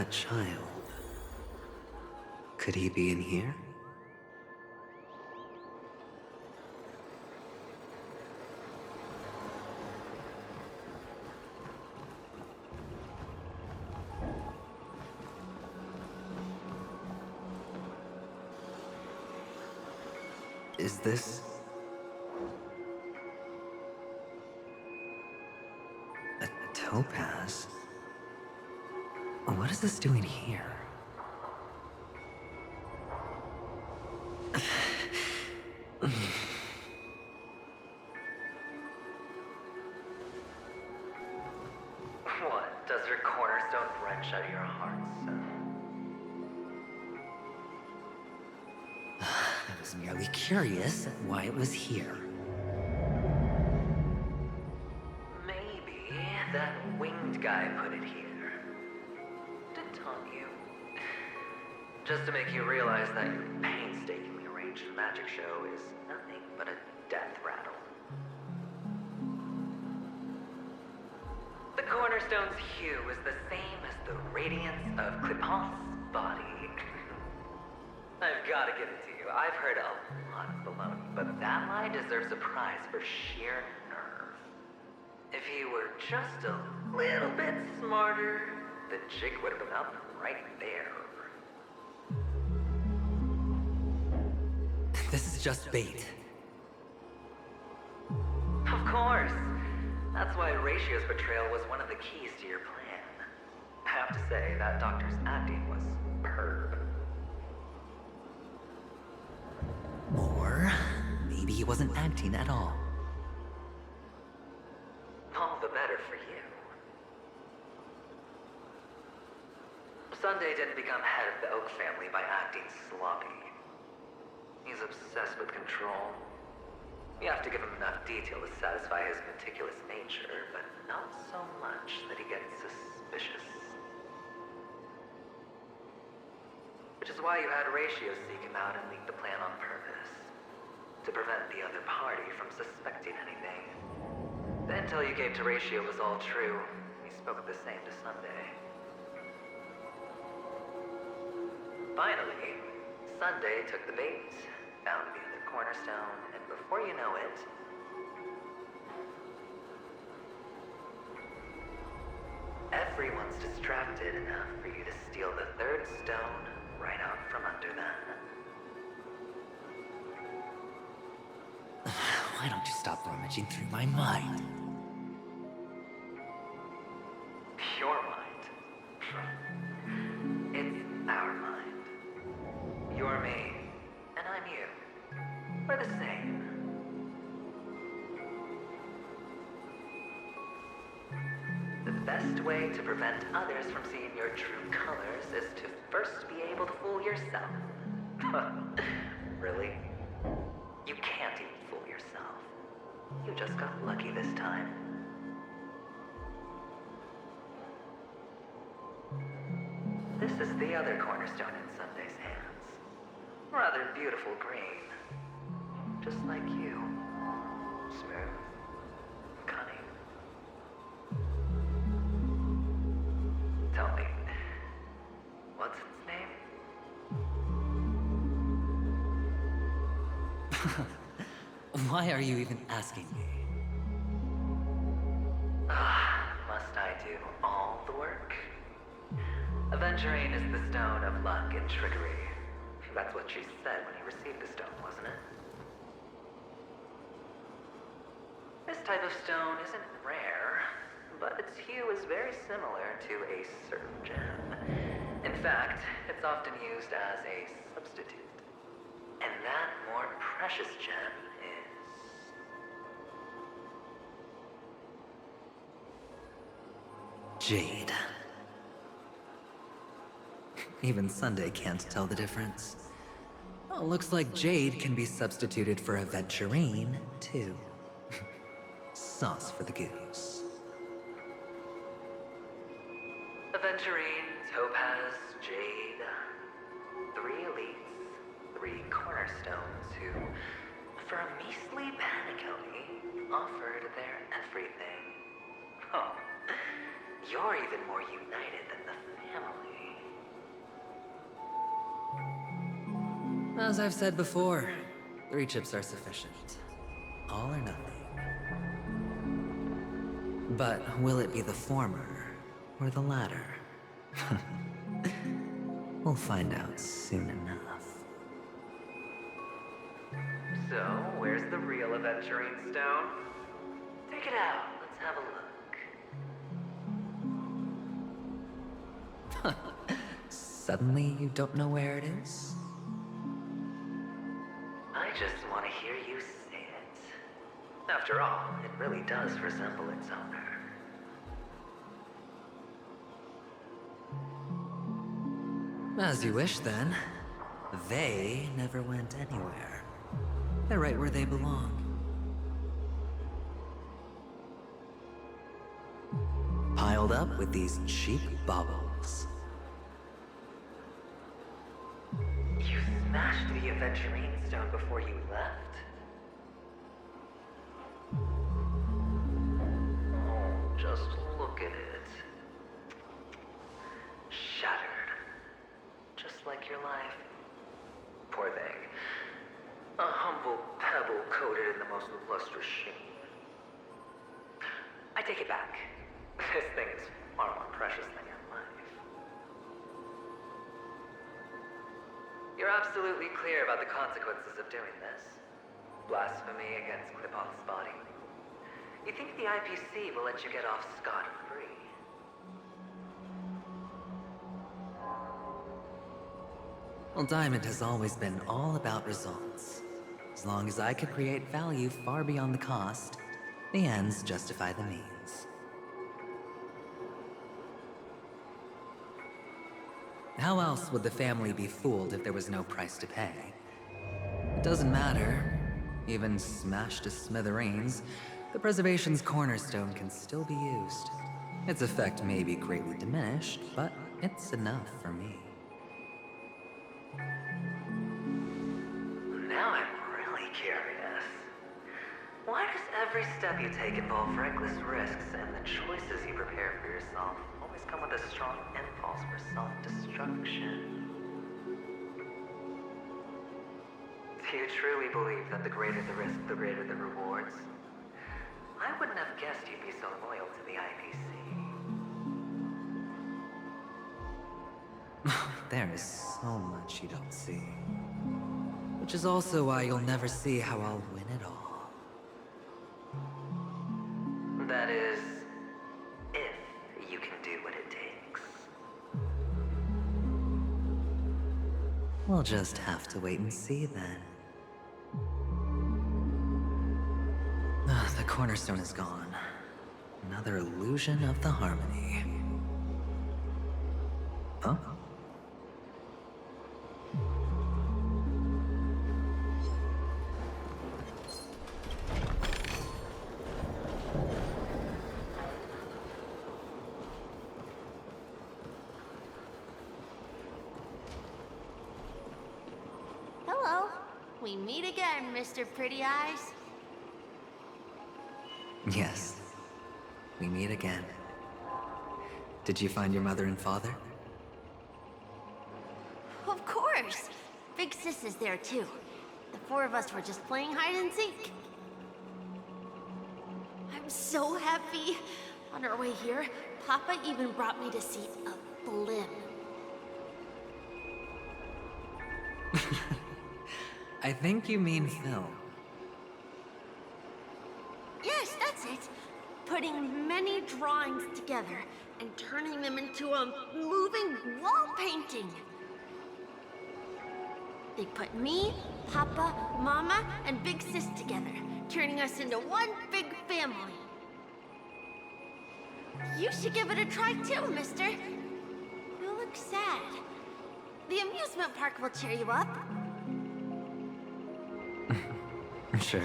that child. Could he be in here? Is this... a topaz? What is this doing here? What? Does your cornerstone wrench at your heart, son? I was merely curious why it was here. Maybe that winged guy put it here. To taunt you. Just to make you realize that your painstakingly arranged magic show is nothing but a death rattle. The cornerstone's hue is the same as the radiance of Clipoth's body. I've gotta give it to you. I've heard a lot of baloney, but that line deserves a prize for sheer nerve. If he were just a little bit smarter, the jig would have been up right there. This is just bait. Of course. That's why Ratio's betrayal was one of the keys to your plan. I have to say, that doctor's acting was superb. Or maybe he wasn't acting at all. All the better for you. Sunday didn't become head of the Oak family by acting sloppy. He's obsessed with control. You have to give him enough detail to satisfy his meticulous nature, but not so much that he gets suspicious. Which is why you had Ratio seek him out and leak the plan on purpose. To prevent the other party from suspecting anything. The intel you gave to Ratio was all true. He spoke the same to Sunday. Finally, Sunday took the bait, found the other cornerstone, and before you know it, everyone's distracted enough for you to steal the third stone right out from under them. Why don't you stop rummaging through my mind? Your mind. It's our mind. You're me, and I'm you. We're the same. The best way to prevent others from seeing your true colors is to first be able to fool yourself. Really? You can't even fool yourself. You just got lucky this time. This is the other cornerstone in Sunday's hands. Rather beautiful green. Just like you. Smooth. Cunning. Tell me, what's its name? Why are you even asking me? Must I do all the work? Aventurine is the stone of luck and trickery. That's what she said when you received the stone, wasn't it? This type of stone isn't rare, but its hue is very similar to a certain gem. In fact, it's often used as a substitute. And that more precious gem is... Jade. Even Sunday can't tell the difference. Well, looks like Jade can be substituted for Aventurine, too. Sauce for the goose. Aventurine, Topaz, Jade. 3 elites, 3 cornerstones who, for a measly Penacony, offered their everything. Oh, you're even more united than the family. As I've said before, 3 chips are sufficient. All or nothing. But will it be the former or the latter? We'll find out soon enough. So, where's the real aventurine stone? Take it out. Let's have a look. Suddenly you don't know where it is? I just want to hear you say it. After all, it really does resemble its owner. As you wish, then. They never went anywhere. They're right where they belong. Piled up with these cheap baubles. You smashed the aventurine stone before you left? Oh, just look at it. Shattered. Just like your life. Poor thing. A humble pebble coated in the most lustrous sheen. I take it back. This thing is far more precious than your life. You're absolutely clear about the consequences of doing this. Blasphemy against Clipon's body. You think the IPC will let you get off scot-free? Well, Diamond has always been all about results. As long as I could create value far beyond the cost, the ends justify the means. How else would the family be fooled if there was no price to pay? It doesn't matter. Even smashed to smithereens, the preservation's cornerstone can still be used. Its effect may be greatly diminished, but it's enough for me. Now I'm really curious. Why does every step you take involve reckless risks, and the choices you prepare for yourself always come with a strong impulse for self-destruction? Do you truly believe that the greater the risk, the greater the rewards? I wouldn't have guessed you'd be so loyal to the IPC. There is so much you don't see. Which is also why you'll never see how I'll win it all. That is, if you can do what it takes. We'll just have to wait and see then. The cornerstone is gone. Another illusion of the harmony. Huh? Hello. We meet again, Mr. Pretty Eyes. Yes. We meet again. Did you find your mother and father? Of course. Big Sis is there too. The 4 of us were just playing hide and seek. I'm so happy. On our way here, Papa even brought me to see a blimp. I think you mean film. Yes, that's it. Putting many drawings together and turning them into a moving wall painting. They put me, Papa, Mama, and Big Sis together, turning us into one big family. You should give it a try too, mister. You look sad. The amusement park will cheer you up. Sure.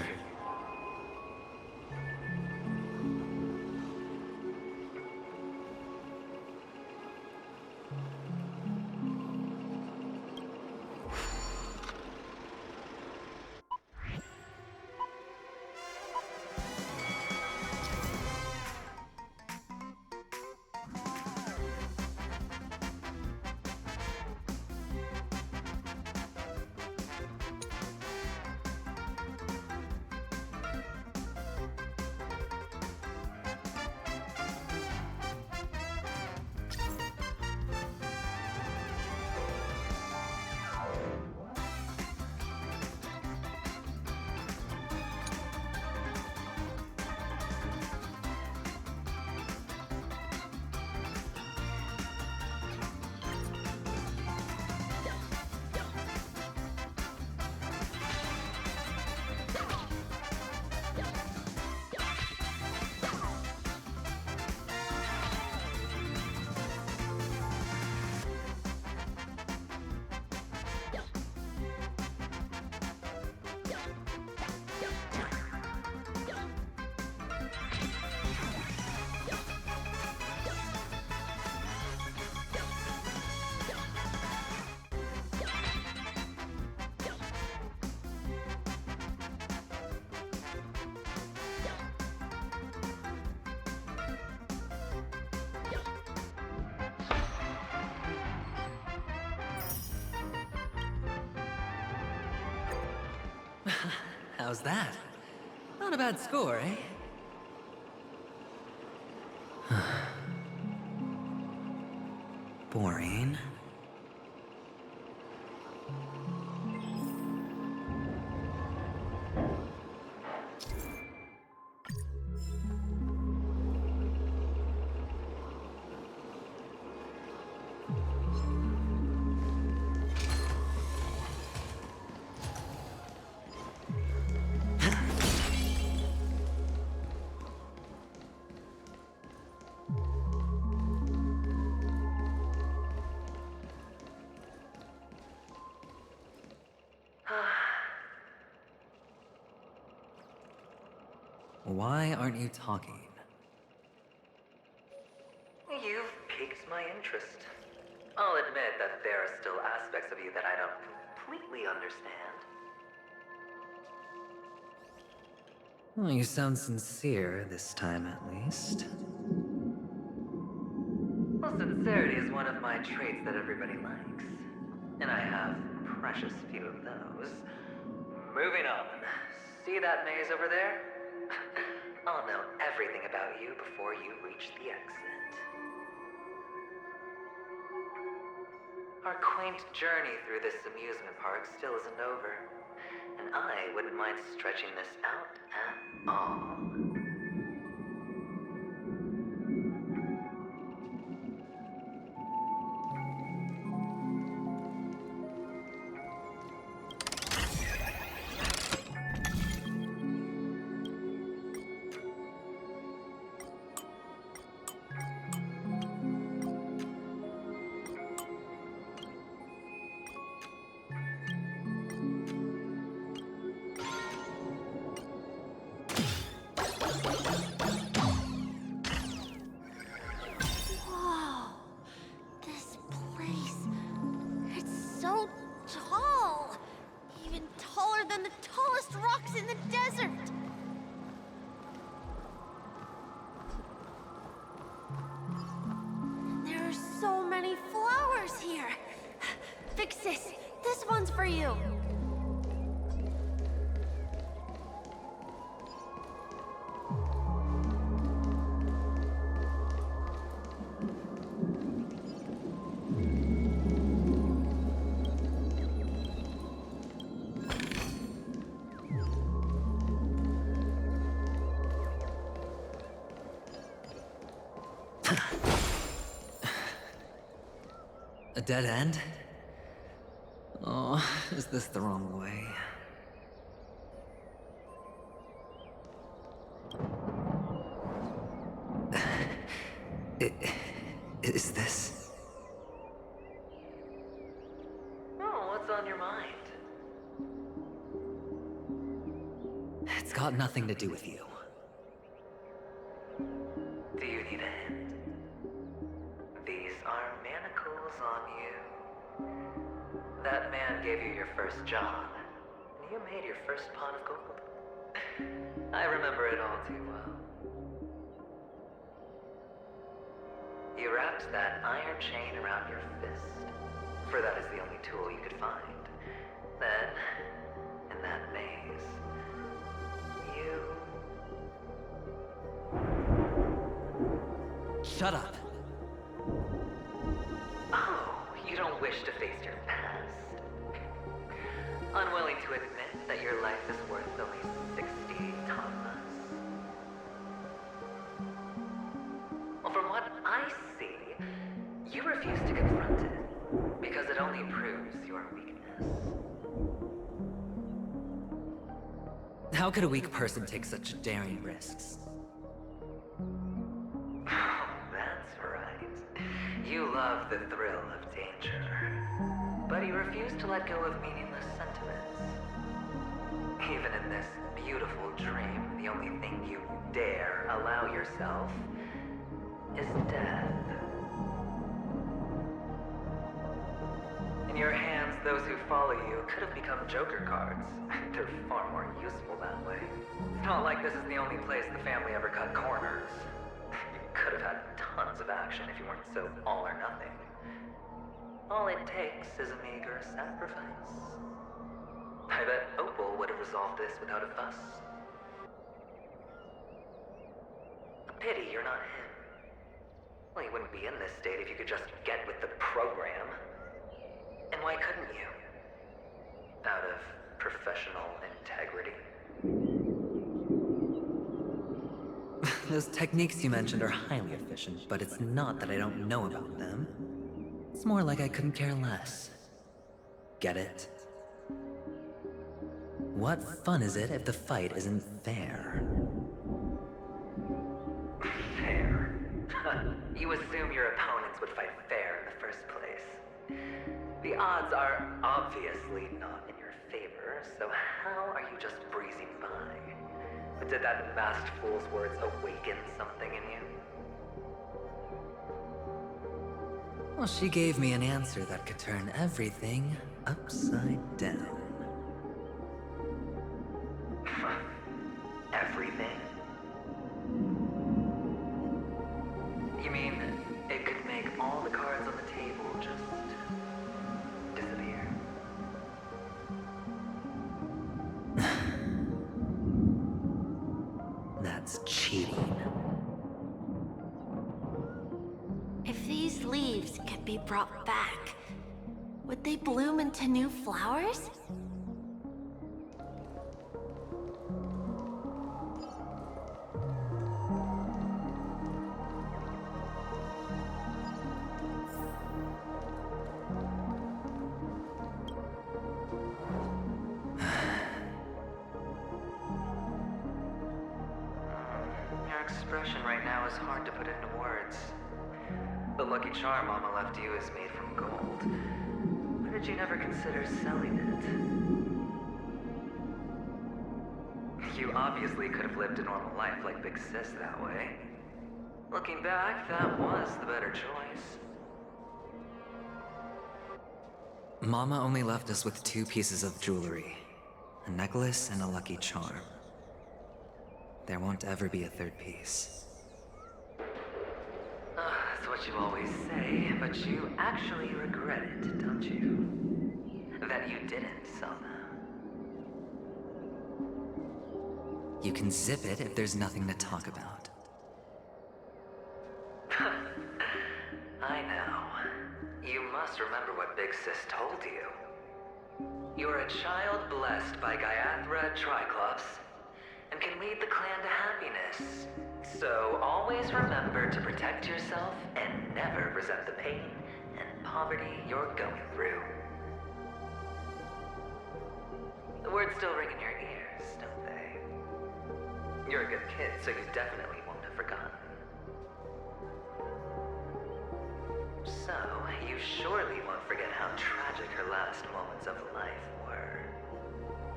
How's that? Not a bad score, eh? Boring. Why aren't you talking? You've piqued my interest. I'll admit that there are still aspects of you that I don't completely understand. Well, you sound sincere this time, at least. Well, sincerity is one of my traits that everybody likes. And I have precious few of those. Moving on. See that maze over there? I'll know everything about you before you reach the exit. Our quaint journey through this amusement park still isn't over. And I wouldn't mind stretching this out at all. Whoa, this place, it's so tall. Even taller than the tallest rocks in the desert. And there are so many flowers here. Vixis, this one's for you. A dead end? Oh, is this the wrong way? Is this? Oh, what's on your mind? It's got nothing to do with you. Do you need a hint? These are manacles on you. That man gave you your first job, and you made your first pot of gold. I remember it all too well. You wrapped that iron chain around your fist, for that is the only tool you could find. Then, in that maze, you... Shut up! Oh, you don't wish to face your past? Unwilling to admit that your life is worth only 60 tamas? Well, from what I see, you refuse to confront it, because it only proves your weakness. How could a weak person take such daring risks? That's right. You love the thrill of danger, but you refuse to let go of meaningless sentiments. Even in this beautiful dream, the only thing you dare allow yourself is death. In your hands, those who follow you could have become Joker cards. They're far more useful that way. It's not like this is the only place the family ever cut corners. You could have had tons of action if you weren't so all or nothing. All it takes is a meager sacrifice. I bet Opal would have resolved this without a fuss. A pity you're not him. Well, you wouldn't be in this state if you could just get with the program. And why couldn't you? Out of professional integrity. Those techniques you mentioned are highly efficient, but it's not that I don't know about them. It's more like I couldn't care less. Get it? What fun is it if the fight isn't fair? Fair? You assume your opponents would fight fair in the first place. The odds are obviously not in your favor, so how are you just breezing by? But did that masked fool's words awaken something in you? Well, she gave me an answer that could turn everything upside down. Everything? You mean it could make all the cards on the table just disappear? That's cheating. If these leaves could be brought back, would they bloom into new flowers? Your expression right now is hard to put into words. The lucky charm Mama left you is made from gold. Why did you never consider selling it? You obviously could have lived a normal life like Big Sis that way. Looking back, that was the better choice. Mama only left us with 2 pieces of jewelry. A necklace and a lucky charm. There won't ever be a 3rd piece. That's what you always say, but you actually regret it, don't you? That you didn't sell them. You can zip it if there's nothing to talk about. I know. You must remember what Big Sis told you. You're a child blessed by Gaiathra Triclops, and can lead the clan to happiness. So always remember to protect yourself and never resent the pain and poverty you're going through. The words still ring in your ears, don't they? You're a good kid, so you definitely won't have forgotten. So, you surely won't forget how tragic her last moments of life were.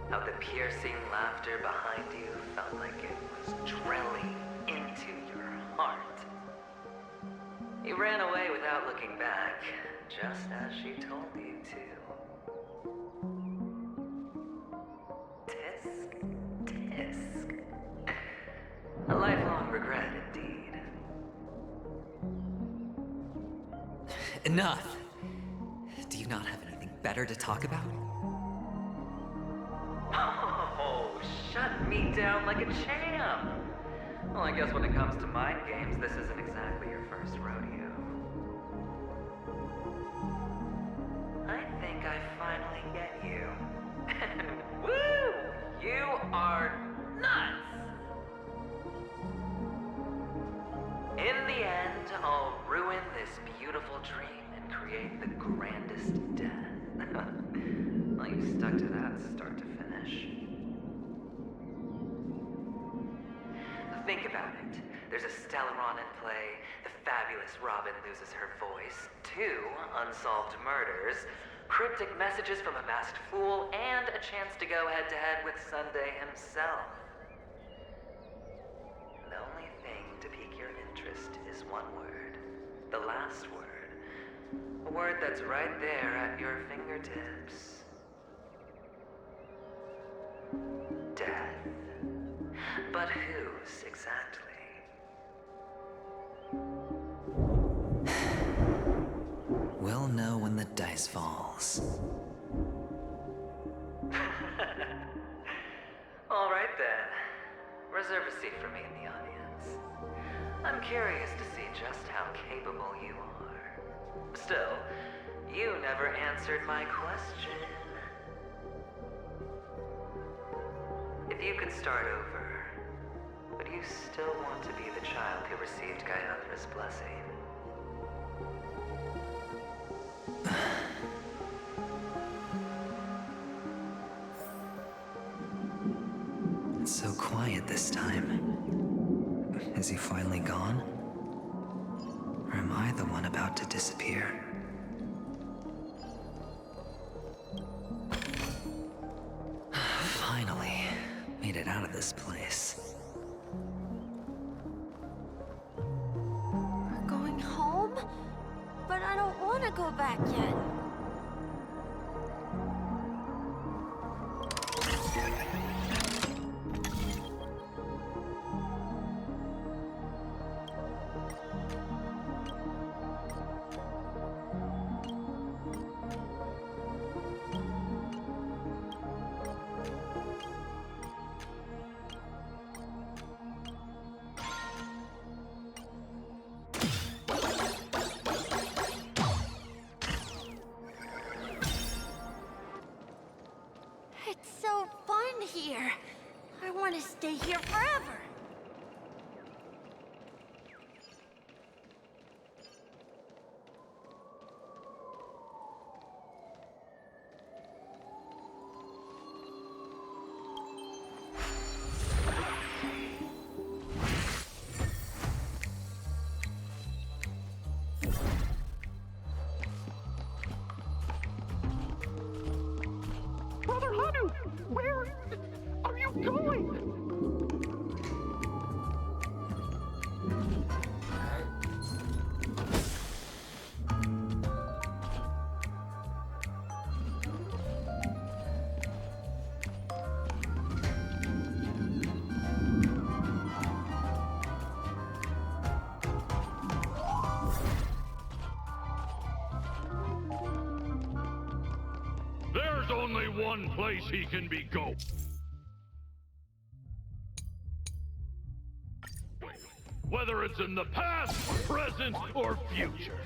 How the piercing laughter behind you felt like it was drilling into your heart. You ran away without looking back, just as she told you to. Tisk, tisk. A lifelong regret indeed. Enough! Do you not have anything better to talk about? Oh, shut me down like a champ! Well, I guess when it comes to mind games, this isn't exactly your first rodeo. I think I finally get you. Woo! You are nuts! In the end, I'll ruin this beautiful dream and create the grandest death. Well, you stuck to that start to finish. Think about it. There's a Stellaron in play, the fabulous Robin loses her voice, 2 unsolved murders, cryptic messages from a masked fool, and a chance to go head-to-head with Sunday himself. The only thing to pique your interest is one word. The last word. A word that's right there at your fingertips. Death. But whose exactly? We'll know when the dice falls. Reserve a seat for me in the audience. I'm curious to see just how capable you are. Still, you never answered my question. If you could start over, would you still want to be the child who received Gayathra's blessing? It's so quiet this time. Is he finally gone? Or am I the one about to disappear? Finally, made it out of this place. We're going home? But I don't want to go back yet. It's so fun here. I want to stay here forever. Brother Hanu, where are you going? There's only one place he can be going. Whether it's in the past, present, or future.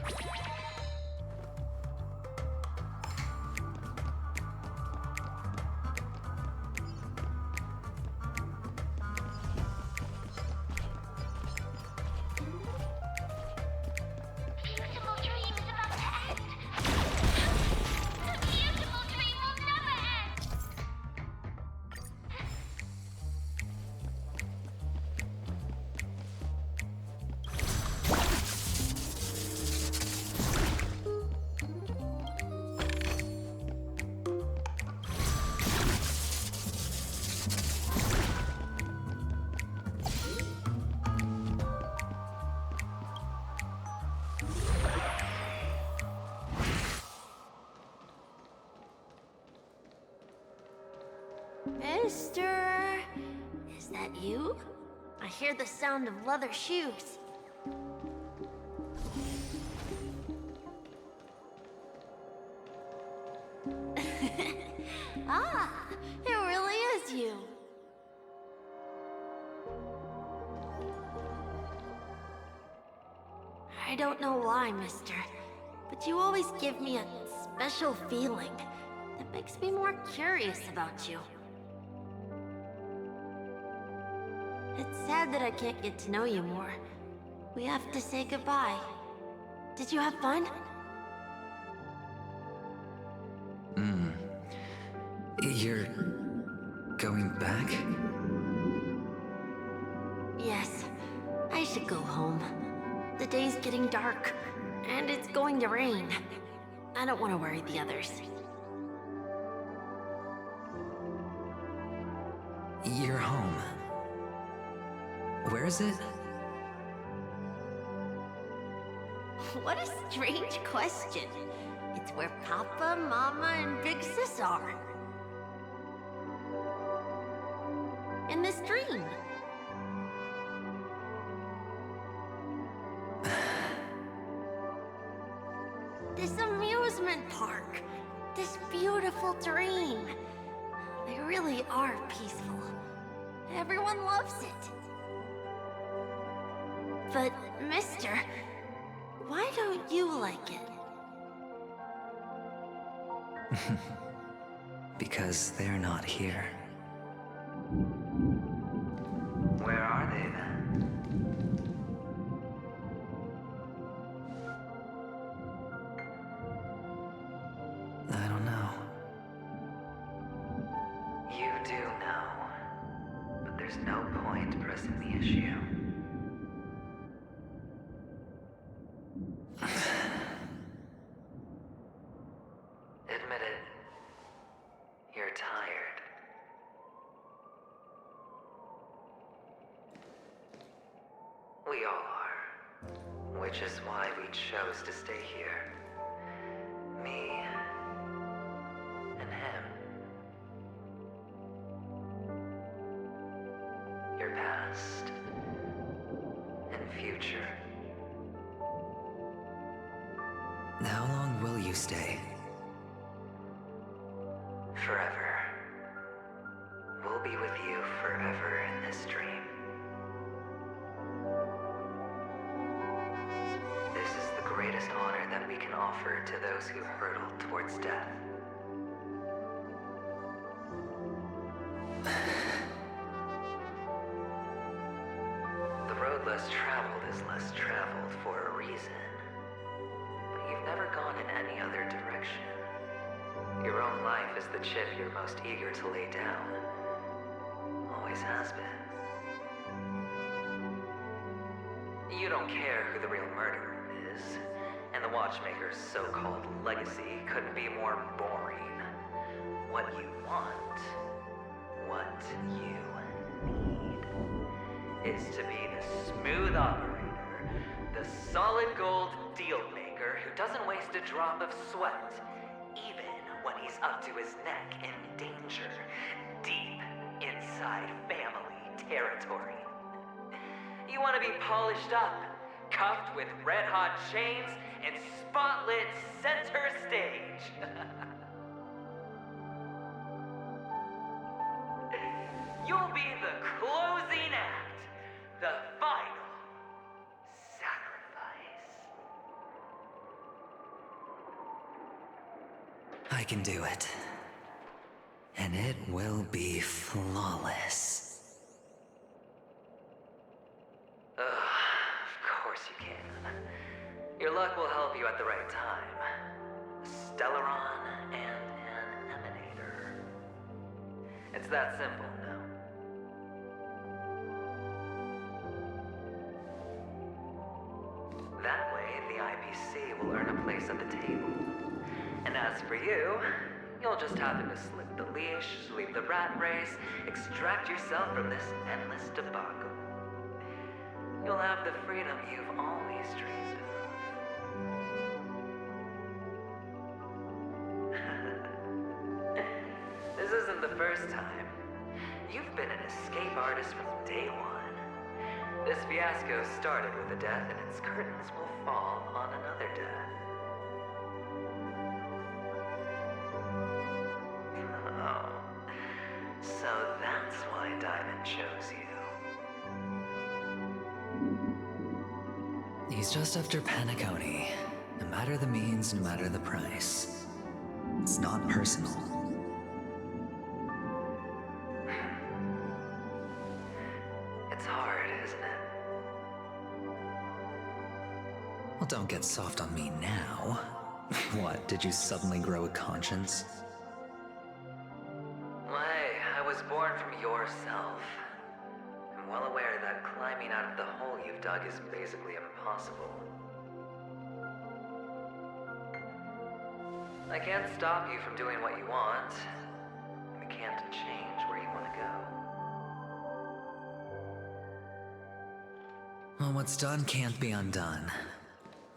Beautiful dream is about to end. The beautiful dream will never end. Mister, is that you? I hear the sound of leather shoes. Ah, it really is you. I don't know why, mister, but you always give me a special feeling that makes me more curious about you. It's sad that I can't get to know you more. We have to say goodbye. Did you have fun? You're going back? Yes, I should go home. The day's getting dark, and it's going to rain. I don't want to worry the others. You're home. Where is it? What a strange question. It's where Papa, Mama, and Big Sis are. In this dream. This amusement park. This beautiful dream. They really are peaceful. Everyone loves it. But, mister, why don't you like it? Because they're not here. Where are they then? I don't know. You do know. But there's no point pressing the issue. Admit it. You're tired. We all are. Which is why we chose to stay here. Me and him. Your past and future. How long will you stay? Forever. We'll be with you forever in this dream. This is the greatest honor that we can offer to those who hurtle towards death. The road less traveled is less traveled for a reason. But you've never gone in any other direction. Your own life is the chip you're most eager to lay down. Always has been. You don't care who the real murderer is, and the Watchmaker's so-called legacy couldn't be more boring. What you want, what you need, is to be the smooth operator, the solid gold deal maker who doesn't waste a drop of sweat, even when he's up to his neck in danger, deep inside family territory. You want to be polished up, cuffed with red-hot chains, and spotlit center stage. You'll be the closing act, the final sacrifice. I can do it. And it will be flawless. Of course you can. Your luck will help you at the right time. A Stellaron and an Emanator. It's that simple, no? That way, the IPC will earn a place at the table. And as for you, you'll just happen to slip the leash, leave the rat race, extract yourself from this endless debacle. You'll have the freedom you've always dreamed of. This isn't the first time. You've been an escape artist from day one. This fiasco started with a death, and its curtains will fall on another death. Oh, so that's why Diamond chose you. He's just after Penacony. No matter the means, no matter the price. It's not personal. It's hard, isn't it? Well, don't get soft on me now. What, did you suddenly grow a conscience? Well, hey, I was born from yourself. I'm well aware that climbing out of the hole you've dug is basically impossible. I can't stop you from doing what you want. We can't change where you want to go. Well, what's done can't be undone.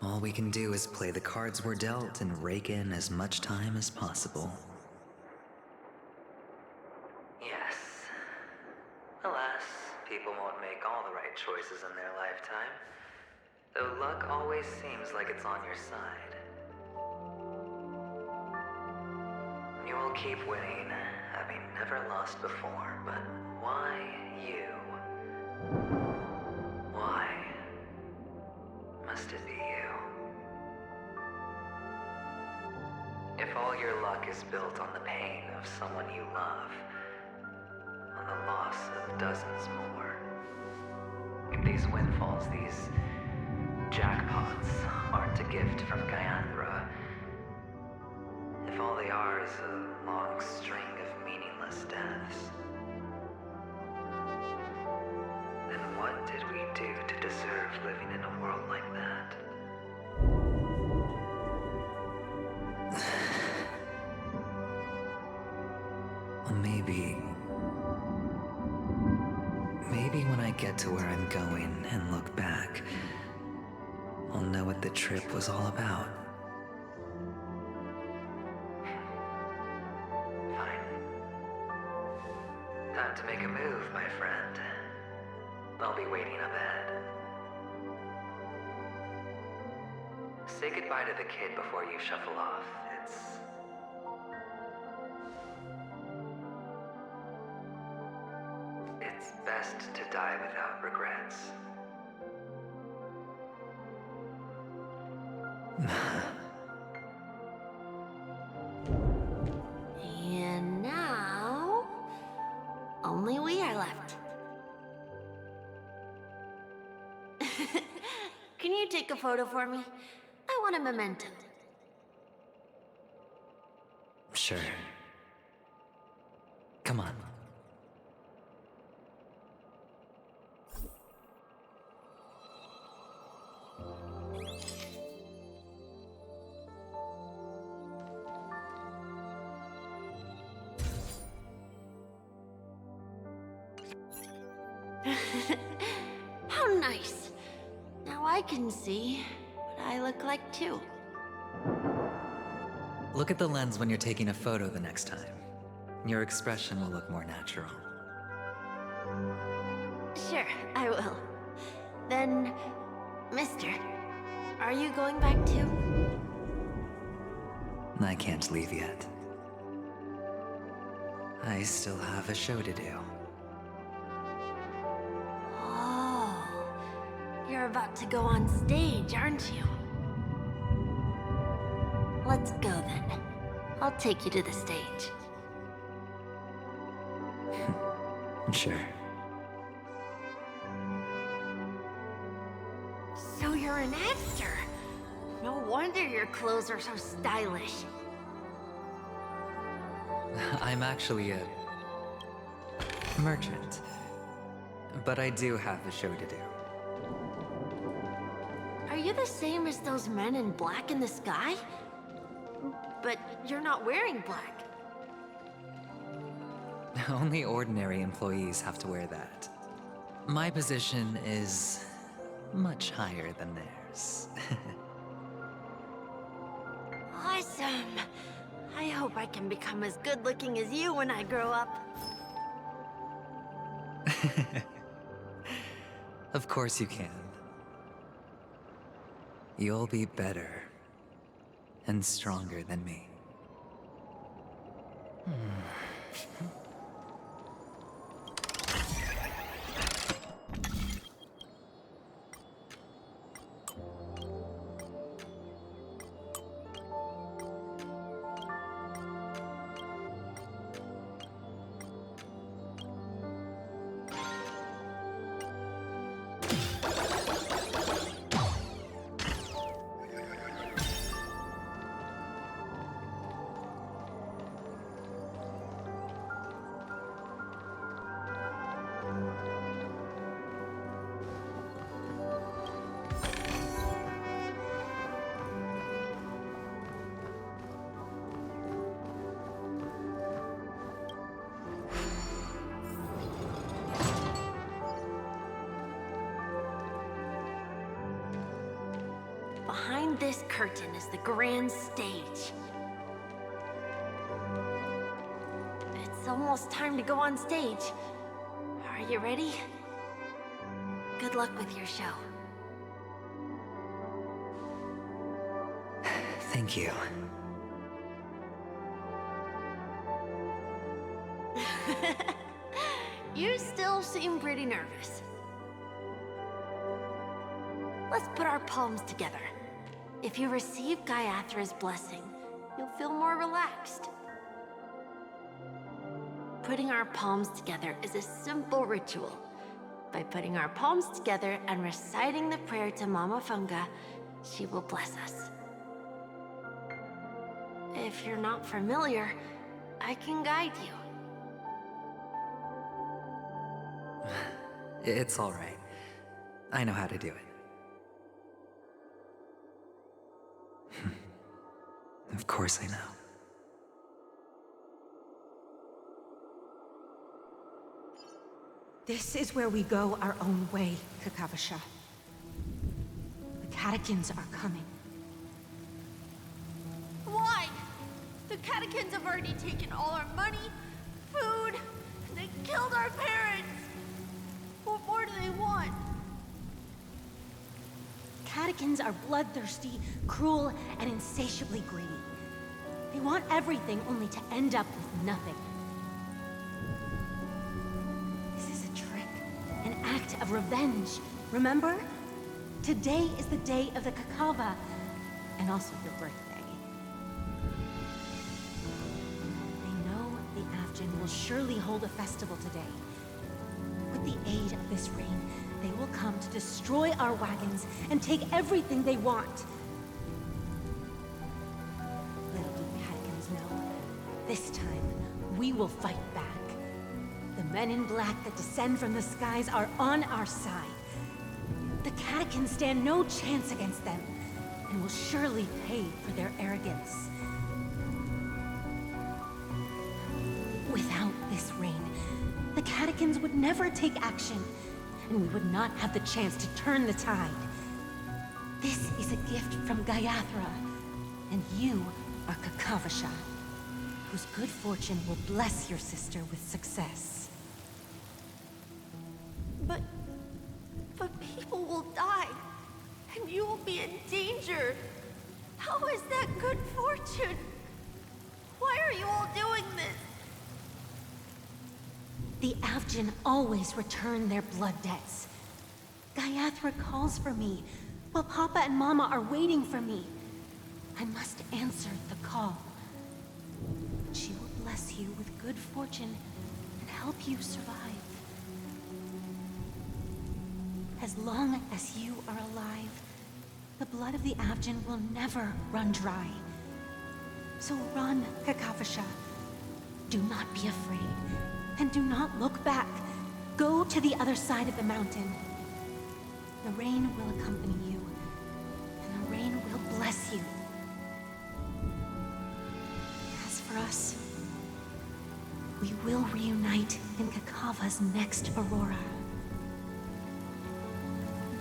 All we can do is play the cards we're dealt and rake in as much time as possible. Yes. Alas, people won't make all the right choices in their lifetime. Though luck always seems like it's on your side. You will keep winning, having never lost before, but why you? Why? If all your luck is built on the pain of someone you love, on the loss of dozens more, if these windfalls, these jackpots, aren't a gift from Gaiathra, if all they are is a long string of meaningless deaths, then what did we do to deserve living in a world like that? Well, maybe when I get to where I'm going and look back, I'll know what the trip was all about. Fine. Time to make a move, my friend. I'll be waiting up ahead. Say goodbye to the kid before you shuffle off. It's best to die without regrets. And now, only we are left. Can you take a photo for me? I want a memento. Sure. Come on. How nice. Now I can see what I look like too. Look at the lens when you're taking a photo the next time. Your expression will look more natural. Sure, I will. Then, mister, are you going back too? I can't leave yet. I still have a show to do. Oh, you're about to go on stage, aren't you? Let's go then. I'll take you to the stage. Sure. So you're an actor? No wonder your clothes are so stylish. I'm actually a merchant. But I do have a show to do. Are you the same as those men in black in the sky? But you're not wearing black. Only ordinary employees have to wear that. My position is much higher than theirs. Awesome. I hope I can become as good looking as you when I grow up. Of course you can. You'll be better and stronger than me. Behind this curtain is the grand stage. It's almost time to go on stage. Are you ready? Good luck with your show. Thank you. You still seem pretty nervous. Let's put our palms together. If you receive Gaiathra's blessing, you'll feel more relaxed. Putting our palms together is a simple ritual. By putting our palms together and reciting the prayer to Mama Funga, she will bless us. If you're not familiar, I can guide you. It's all right. I know how to do it. Of course I know. This is where we go our own way, Kakavasha. The catechins are coming. Why? The catechins have already taken all our money, food, and they killed our parents. What more do they want? Catechins are bloodthirsty, cruel, and insatiably greedy. They want everything only to end up with nothing. This is a trick, an act of revenge. Remember? Today is the day of the Kakava, and also your birthday. They know the Avgin will surely hold a festival today. With the aid of this rain, they will come to destroy our wagons and take everything they want. Little do the Hatkins know, this time we will fight back. The men in black that descend from the skies are on our side. The Catechins stand no chance against them, and will surely pay for their arrogance. Without this rain, the Catechins would never take action, and we would not have the chance to turn the tide. This is a gift from Gayathra, and you are Kakavasha, whose good fortune will bless your sister with success. But people will die, and you will be in danger. How is that good fortune? Why are you all doing this? The Avgin always return their blood debts. Gayathra calls for me, while Papa and Mama are waiting for me. I must answer the call. She will bless you with good fortune and help you survive. As long as you are alive, the blood of the Avgin will never run dry. So run, Kakavasha. Do not be afraid. And do not look back. Go to the other side of the mountain. The rain will accompany you, and the rain will bless you. As for us, we will reunite in Kakava's next aurora.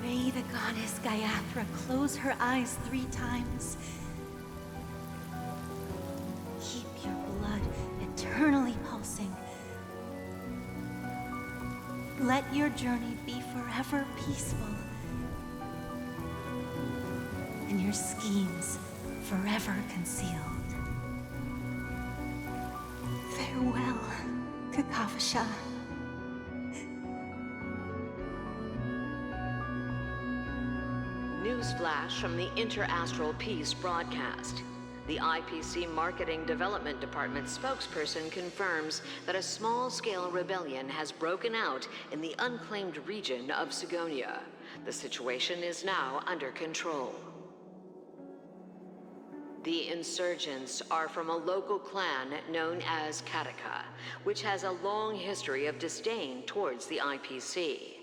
May the goddess Gayathra close her eyes 3 times. Keep your blood eternally pulsing. Let your journey be forever peaceful, and your schemes forever concealed. Farewell, Kakavasha. Newsflash from the Inter-Astral Peace broadcast. The IPC Marketing Development Department spokesperson confirms that a small-scale rebellion has broken out in the unclaimed region of Sigonia. The situation is now under control. The insurgents are from a local clan known as Kataka, which has a long history of disdain towards the IPC.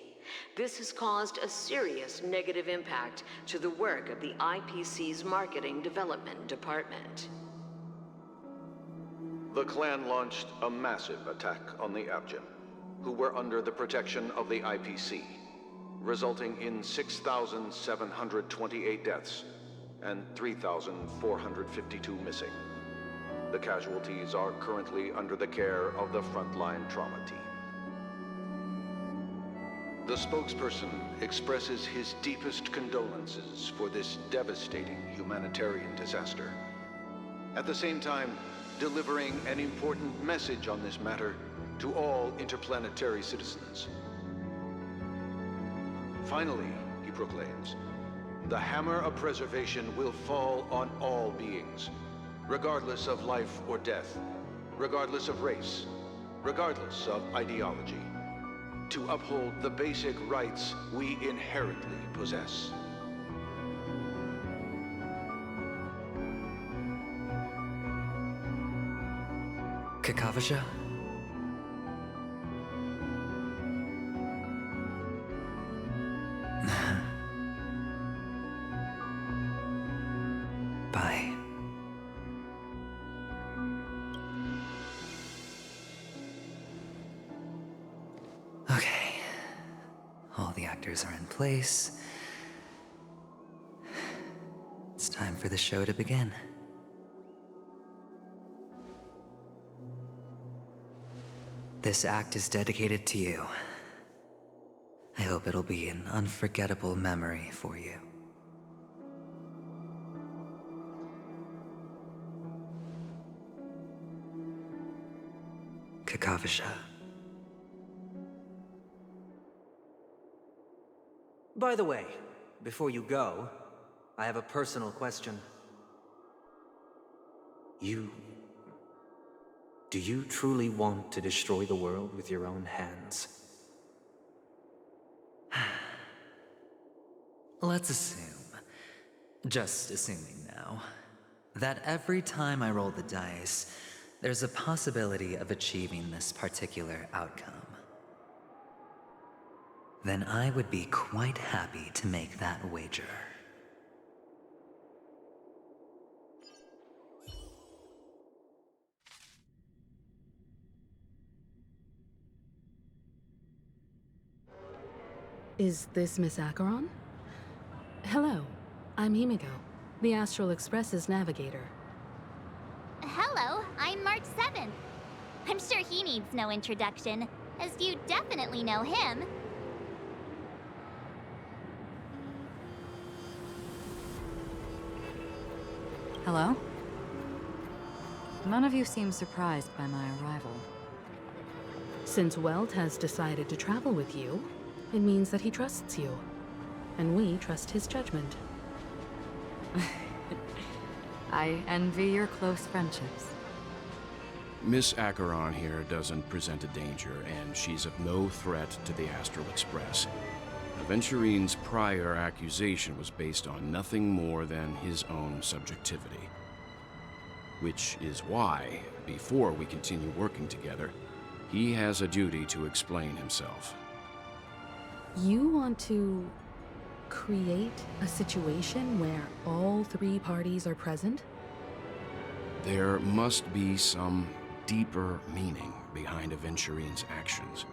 This has caused a serious negative impact to the work of the IPC's Marketing Development Department. The clan launched a massive attack on the Avgin, who were under the protection of the IPC, resulting in 6,728 deaths and 3,452 missing. The casualties are currently under the care of the frontline trauma team. The spokesperson expresses his deepest condolences for this devastating humanitarian disaster. At the same time, delivering an important message on this matter to all interplanetary citizens. Finally, he proclaims, the hammer of preservation will fall on all beings, regardless of life or death, regardless of race, regardless of ideology, to uphold the basic rights we inherently possess. Kakavasha? Bye. Okay. All the actors are in place. It's time for the show to begin. This act is dedicated to you. I hope it'll be an unforgettable memory for you. Kakavasha. By the way, before you go, I have a personal question. Do you truly want to destroy the world with your own hands? Let's assume, just assuming now, that every time I roll the dice, there's a possibility of achieving this particular outcome. Then I would be quite happy to make that wager. Is this Miss Acheron? Hello, I'm Himiko, the Astral Express's navigator. Hello, I'm March 7th. I'm sure he needs no introduction, as you definitely know him. Hello? None of you seem surprised by my arrival. Since Welt has decided to travel with you, it means that he trusts you. And we trust his judgment. I envy your close friendships. Miss Acheron here doesn't present a danger, and she's of no threat to the Astral Express. Aventurine's prior accusation was based on nothing more than his own subjectivity. Which is why, before we continue working together, he has a duty to explain himself. You want to create a situation where all three parties are present? There must be some deeper meaning behind Aventurine's actions.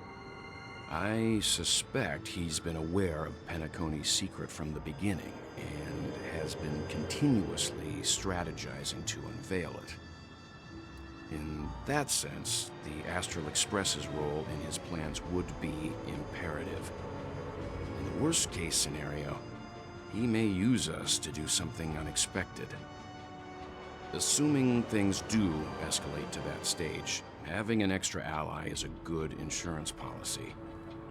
I suspect he's been aware of Penacony's secret from the beginning, and has been continuously strategizing to unveil it. In that sense, the Astral Express's role in his plans would be imperative. In the worst-case scenario, he may use us to do something unexpected. Assuming things do escalate to that stage, having an extra ally is a good insurance policy.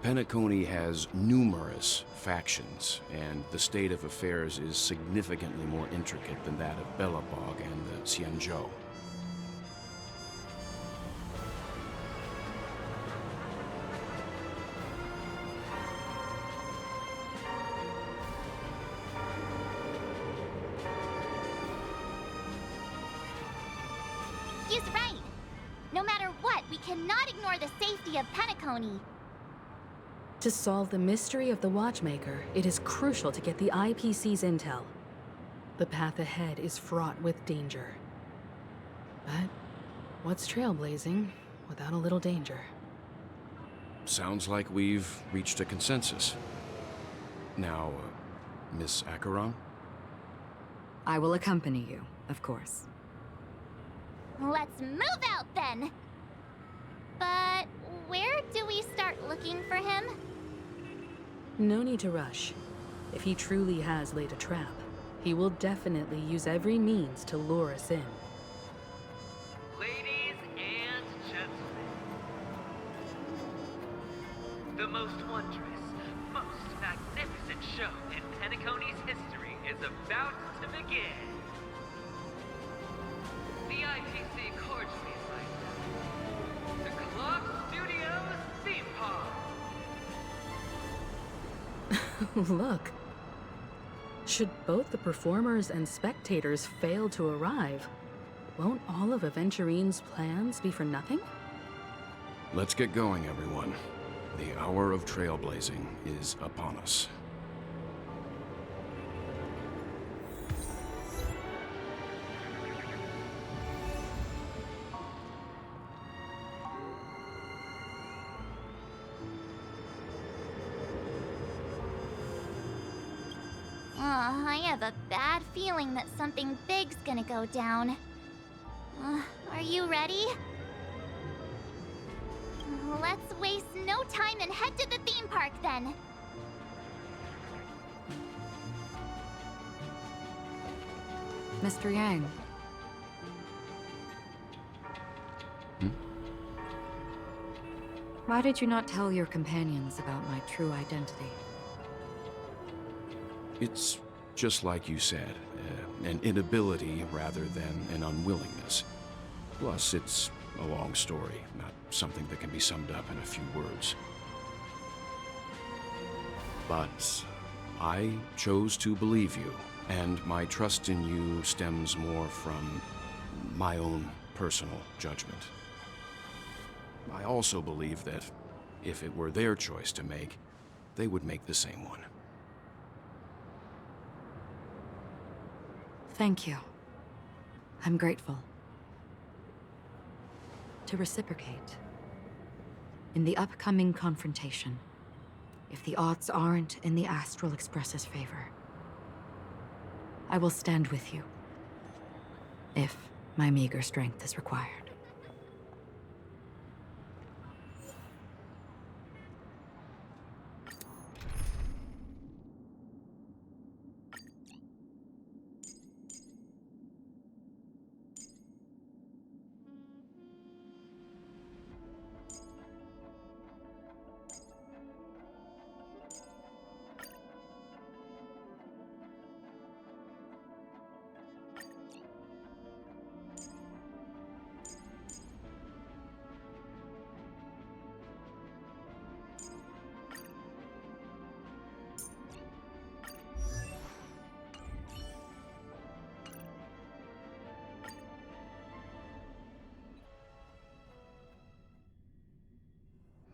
Penacony has numerous factions, and the state of affairs is significantly more intricate than that of Bellabog and the Xianzhou. He's right. No matter what, we cannot ignore the safety of Penacony. To solve the mystery of the Watchmaker, it is crucial to get the IPC's intel. The path ahead is fraught with danger. But what's trailblazing without a little danger? Sounds like we've reached a consensus. Now, Miss Acheron? I will accompany you, of course. Let's move out then! But where do we start looking for him? No need to rush. If he truly has laid a trap, he will definitely use every means to lure us in. Ladies and gentlemen, the most wondrous, most magnificent show in Penacony's history is about to begin. ITC cordially invite them to Clock Studios Theme Park. Look. Should both the performers and spectators fail to arrive, won't all of Aventurine's plans be for nothing? Let's get going, everyone. The hour of trailblazing is upon us. I have a bad feeling that something big's gonna go down. Are you ready? Let's waste no time and head to the theme park then. Mr. Yang. Why did you not tell your companions about my true identity? It's just like you said, an inability rather than an unwillingness. Plus, it's a long story, not something that can be summed up in a few words. But I chose to believe you, and my trust in you stems more from my own personal judgment. I also believe that if it were their choice to make, they would make the same one. Thank you. I'm grateful. To reciprocate, in the upcoming confrontation, if the odds aren't in the Astral Express's favor, I will stand with you, if my meager strength is required.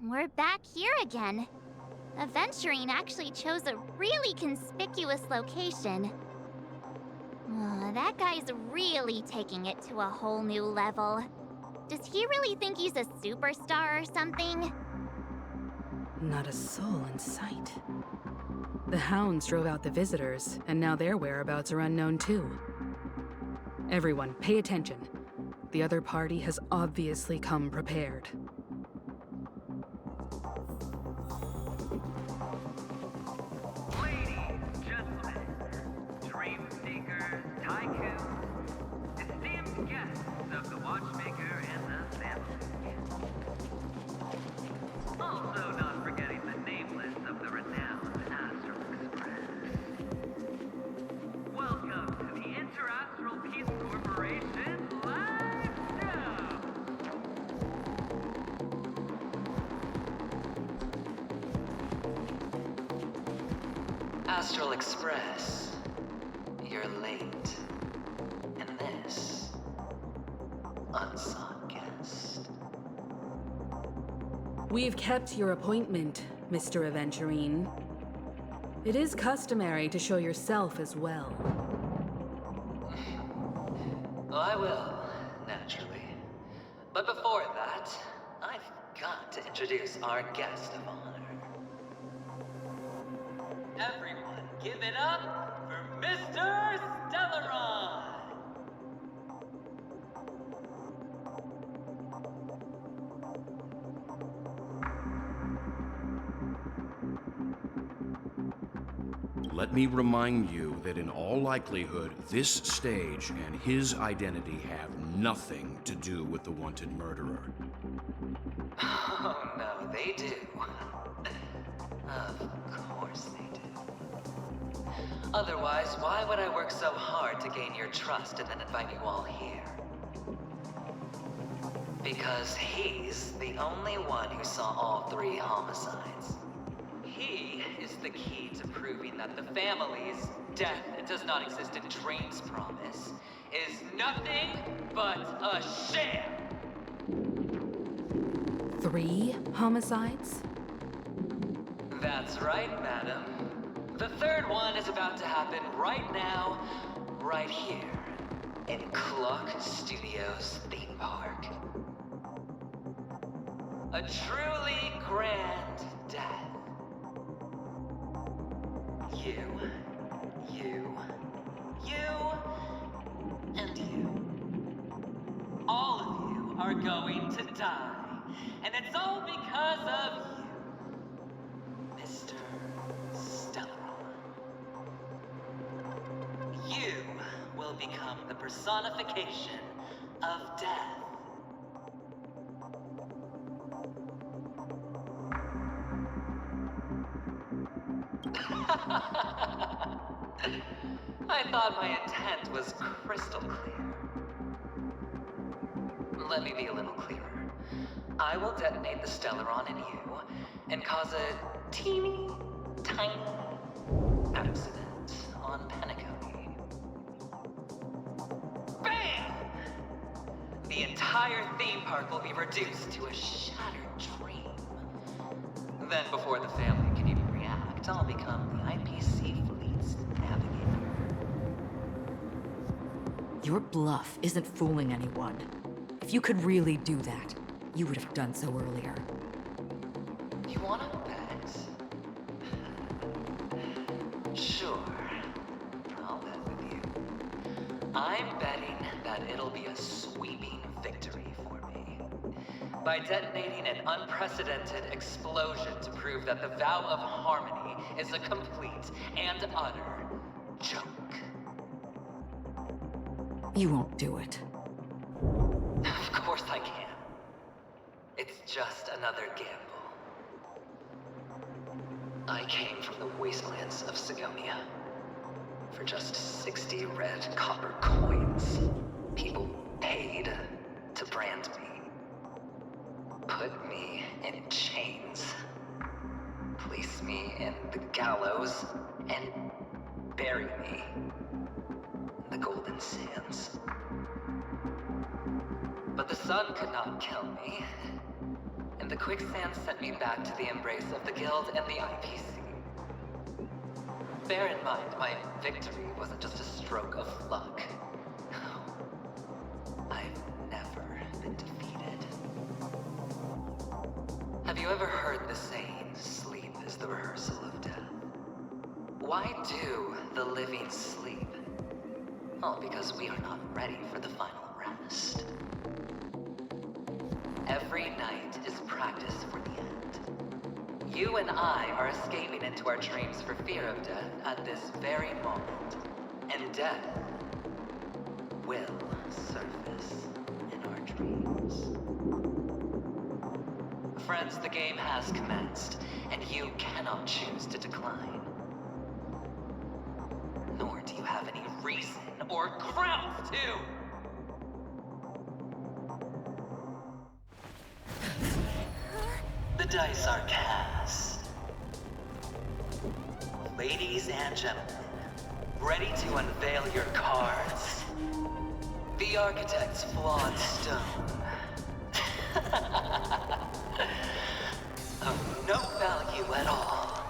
We're back here again. Aventurine actually chose a really conspicuous location. That guy's really taking it to a whole new level. Does he really think he's a superstar or something? Not a soul in sight. The hounds drove out the visitors, and now their whereabouts are unknown too. Everyone, pay attention. The other party has obviously come prepared. Also not forgetting the nameless of the renowned Astral Express. Welcome to the Interastral Peace Corporation live show! Astral Express, you're late. And this, unsought guest. We've kept your appointment, Mr. Aventurine. It is customary to show yourself as well. I will, naturally. But before that, I've got to introduce our guest of honor. Everyone, give it up for Mr. Stellaron! Let me remind you that in all likelihood, this stage and his identity have nothing to do with the wanted murderer. Oh, no, they do. Of course they do. Otherwise, why would I work so hard to gain your trust and then invite you all here? Because he's the only one who saw all 3 homicides. He is the key to proving that the family's death does not exist in Drain's promise is nothing but a sham! 3 homicides? That's right, madam. The 3rd one is about to happen right now, right here, in Clock Studios theme park. A truly grand death. You, and you. All of you are going to die. And it's all because of you, Mr. Stellaron. You will become the personification of death. I thought my intent was crystal clear. Let me be a little clearer. I will detonate the Stellaron in you and cause a teeny, tiny accident on Penacony. BAM! The entire theme park will be reduced to a shattered dream. Then before the family can even react, I'll become the IPC fleet's navigator. Your bluff isn't fooling anyone. If you could really do that, you would have done so earlier. You wanna bet? Sure. I'll bet with you. I'm betting that it'll be a sweeping victory for me. By detonating an unprecedented explosion to prove that the vow of harmony is a complete and utter joke. You won't do it. Of course I can. It's just another gamble. I came from the wastelands of Sigonia. For just 60 red copper coins, people paid to brand me. Put me in chains. Place me in the gallows and bury me in the golden sands. But the sun could not kill me, and the quicksand sent me back to the embrace of the Guild and the IPC. Bear in mind, my victory wasn't just a stroke of luck. I've never been defeated. Have you ever heard the saying, sleep is the rehearsal of death? Why do the living sleep? Oh, because we are not ready for the final rest. Every night is practice for the end. You and I are escaping into our dreams for fear of death at this very moment. And death will surface in our dreams. Friends, the game has commenced, and you cannot choose to decline. Nor do you have any reason or grounds to! The dice are cast. Ladies and gentlemen, ready to unveil your cards? The architect's flawed stone. Of no value at all.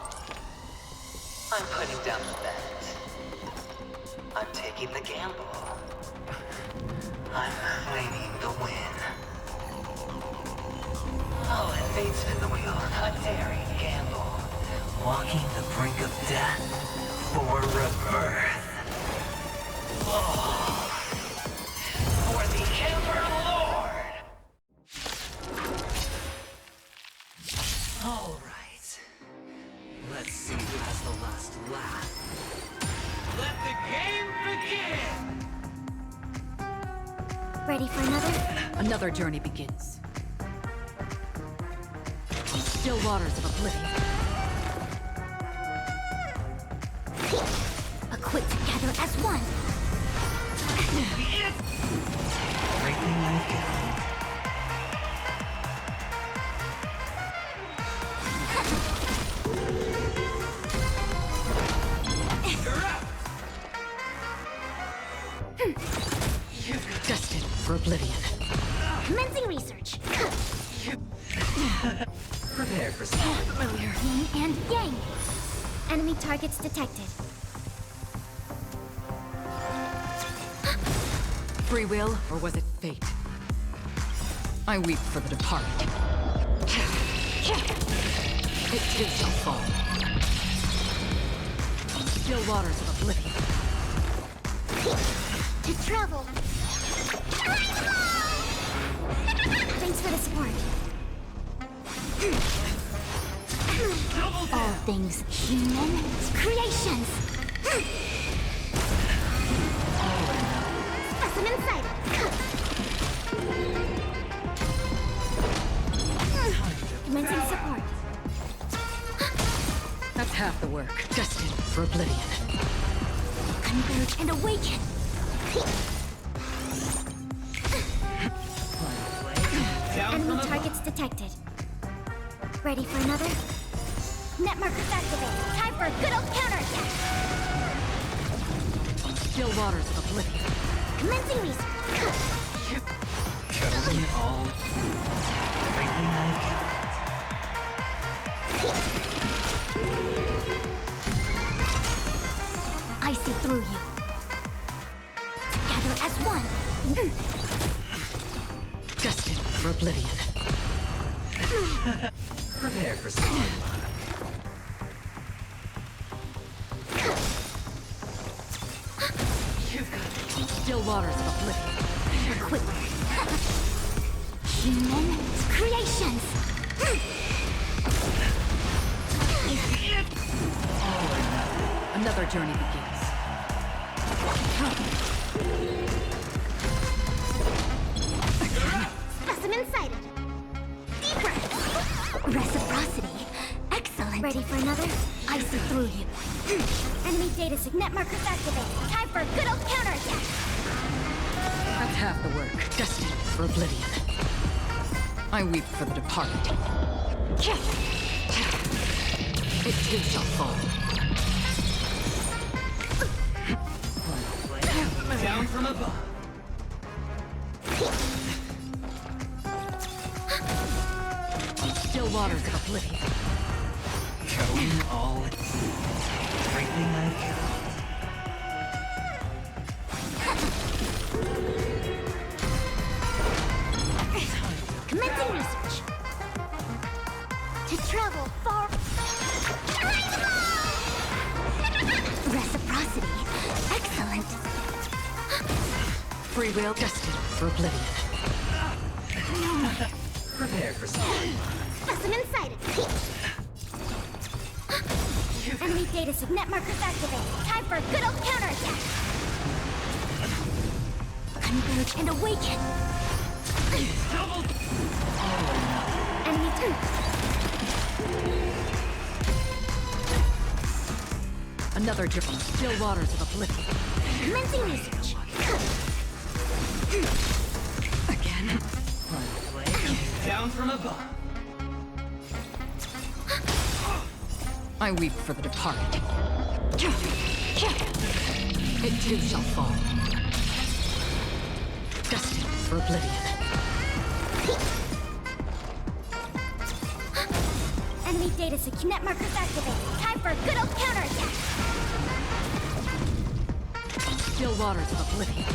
I'm putting down the bet. I'm taking the gamble. I'm claiming the win. Oh, and fate spin the wheel, a daring gamble. Walking the brink of death for rebirth. Oh, for the Ember Lord! All right. Let's see who has the last laugh. Let the game begin! Ready for another? Another journey begins. Still waters of oblivion. Equipped together as one. Everything I Destined for oblivion. Commencing research. Prepare for something Familiar. Yin and yang. Enemy targets detected. Free will, or was it fate? I weep for the departed. It too shall fall. Still waters of oblivion. To travel. Thanks for the support. All things human creations. Specimen sighted. Commencing support. That's half the work. Destined for oblivion. Converge and awaken. Enemy targets detected. Ready for another? Net markers activated. Time for a good old counterattack. Still waters of oblivion. Commencing research. Showing all everything I've got. I see through you. Together as one. Destined for oblivion. Prepare for something. Still waters of oblivion. Quick. Human creations. Another journey begins. Specimen sighted. Deeper. Reciprocity. Excellent. Ready for another? I see through you. Enemy data net markers activated. Time for a good old counterattack. That's half the work. Destined for oblivion. I weep for the departed. It too shall fall. Down from above. Still waters of oblivion. Showing all everything I've got. Commencing research. To travel far. Reciprocity. Excellent. Free will destined for oblivion. Prepare for something. Specimen sighted. Enemy data net markers activated. Time for a good old counterattack. Converge and awaken. Enemy turn. Another journey. Still waters of oblivion. Commencing research. Again. Down from above. I weep for the departed. It too shall fall. Destined for oblivion. Enemy data net markers activated. Time for a good old counterattack. Still waters of oblivion.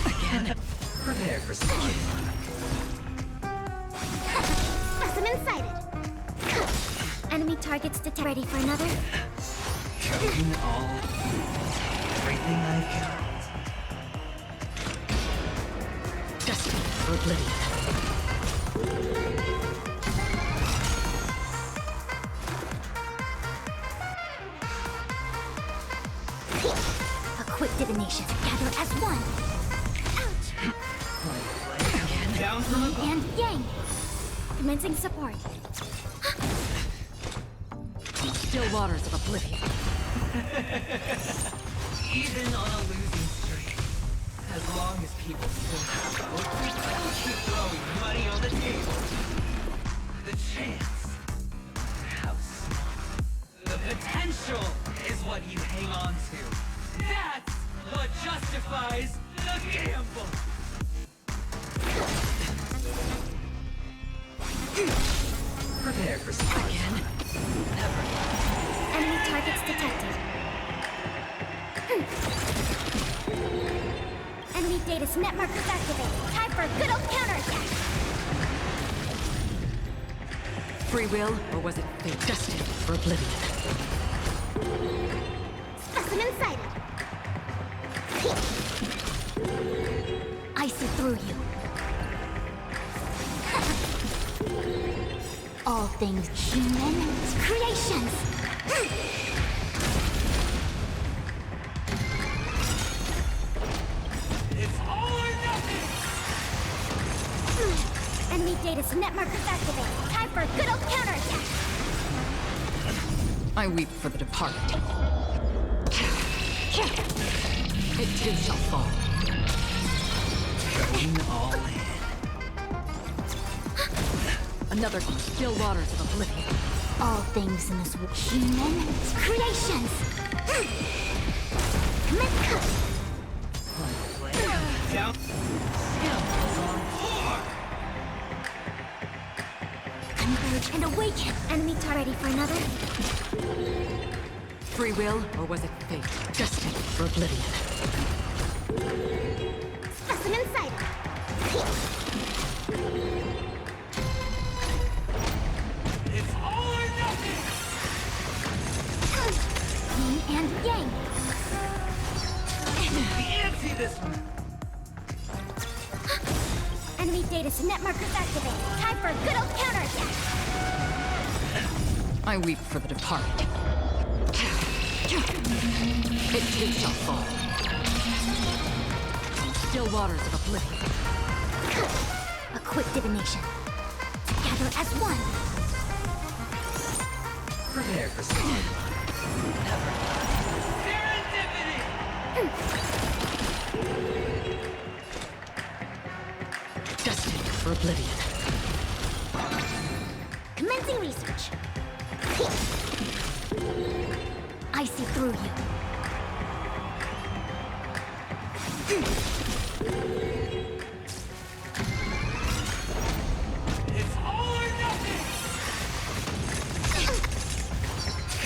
Again. Prepare for something. Specimen sighted. Enemy targets detected. Ready for another? Showing all everything I've got. Destined for oblivion. A quick divination. Gather as one. Ouch! Down from above. And yang. Commencing support. Still waters of oblivion. Even on a losing streak, as long as people still have hope, I'll keep throwing money on the table. The chance, the house, the potential is what you hang on to. That's what Rise the gamble! Prepare for some again. Enemy targets detected. Enemy data's net markers activated. Time for a good old counterattack. Free will, or was it fate? Destined for oblivion. Specimen sighted. I see through you. All things human creations. It's all or nothing! Enemy data's net markers activated. Time for a good old counterattack. I weep for the departed. It too shall fall. Going all in. Another still waters of oblivion. All things in this world human creations. Down. Skills on board. Converge and awaken. Enemy ready for another? Free will, or was it fate? Destined for oblivion. Specimen sighted. It's all or nothing! Yin and yang. Fancy this one! Enemy data's net markers activated. Time for a good old counterattack. I weep for the departed. It too shall fall. Still waters of oblivion. A quick divination. Together as one. Prepare for some never. Serendipity! Destined for oblivion. Commencing research. I see through you. It's all or nothing!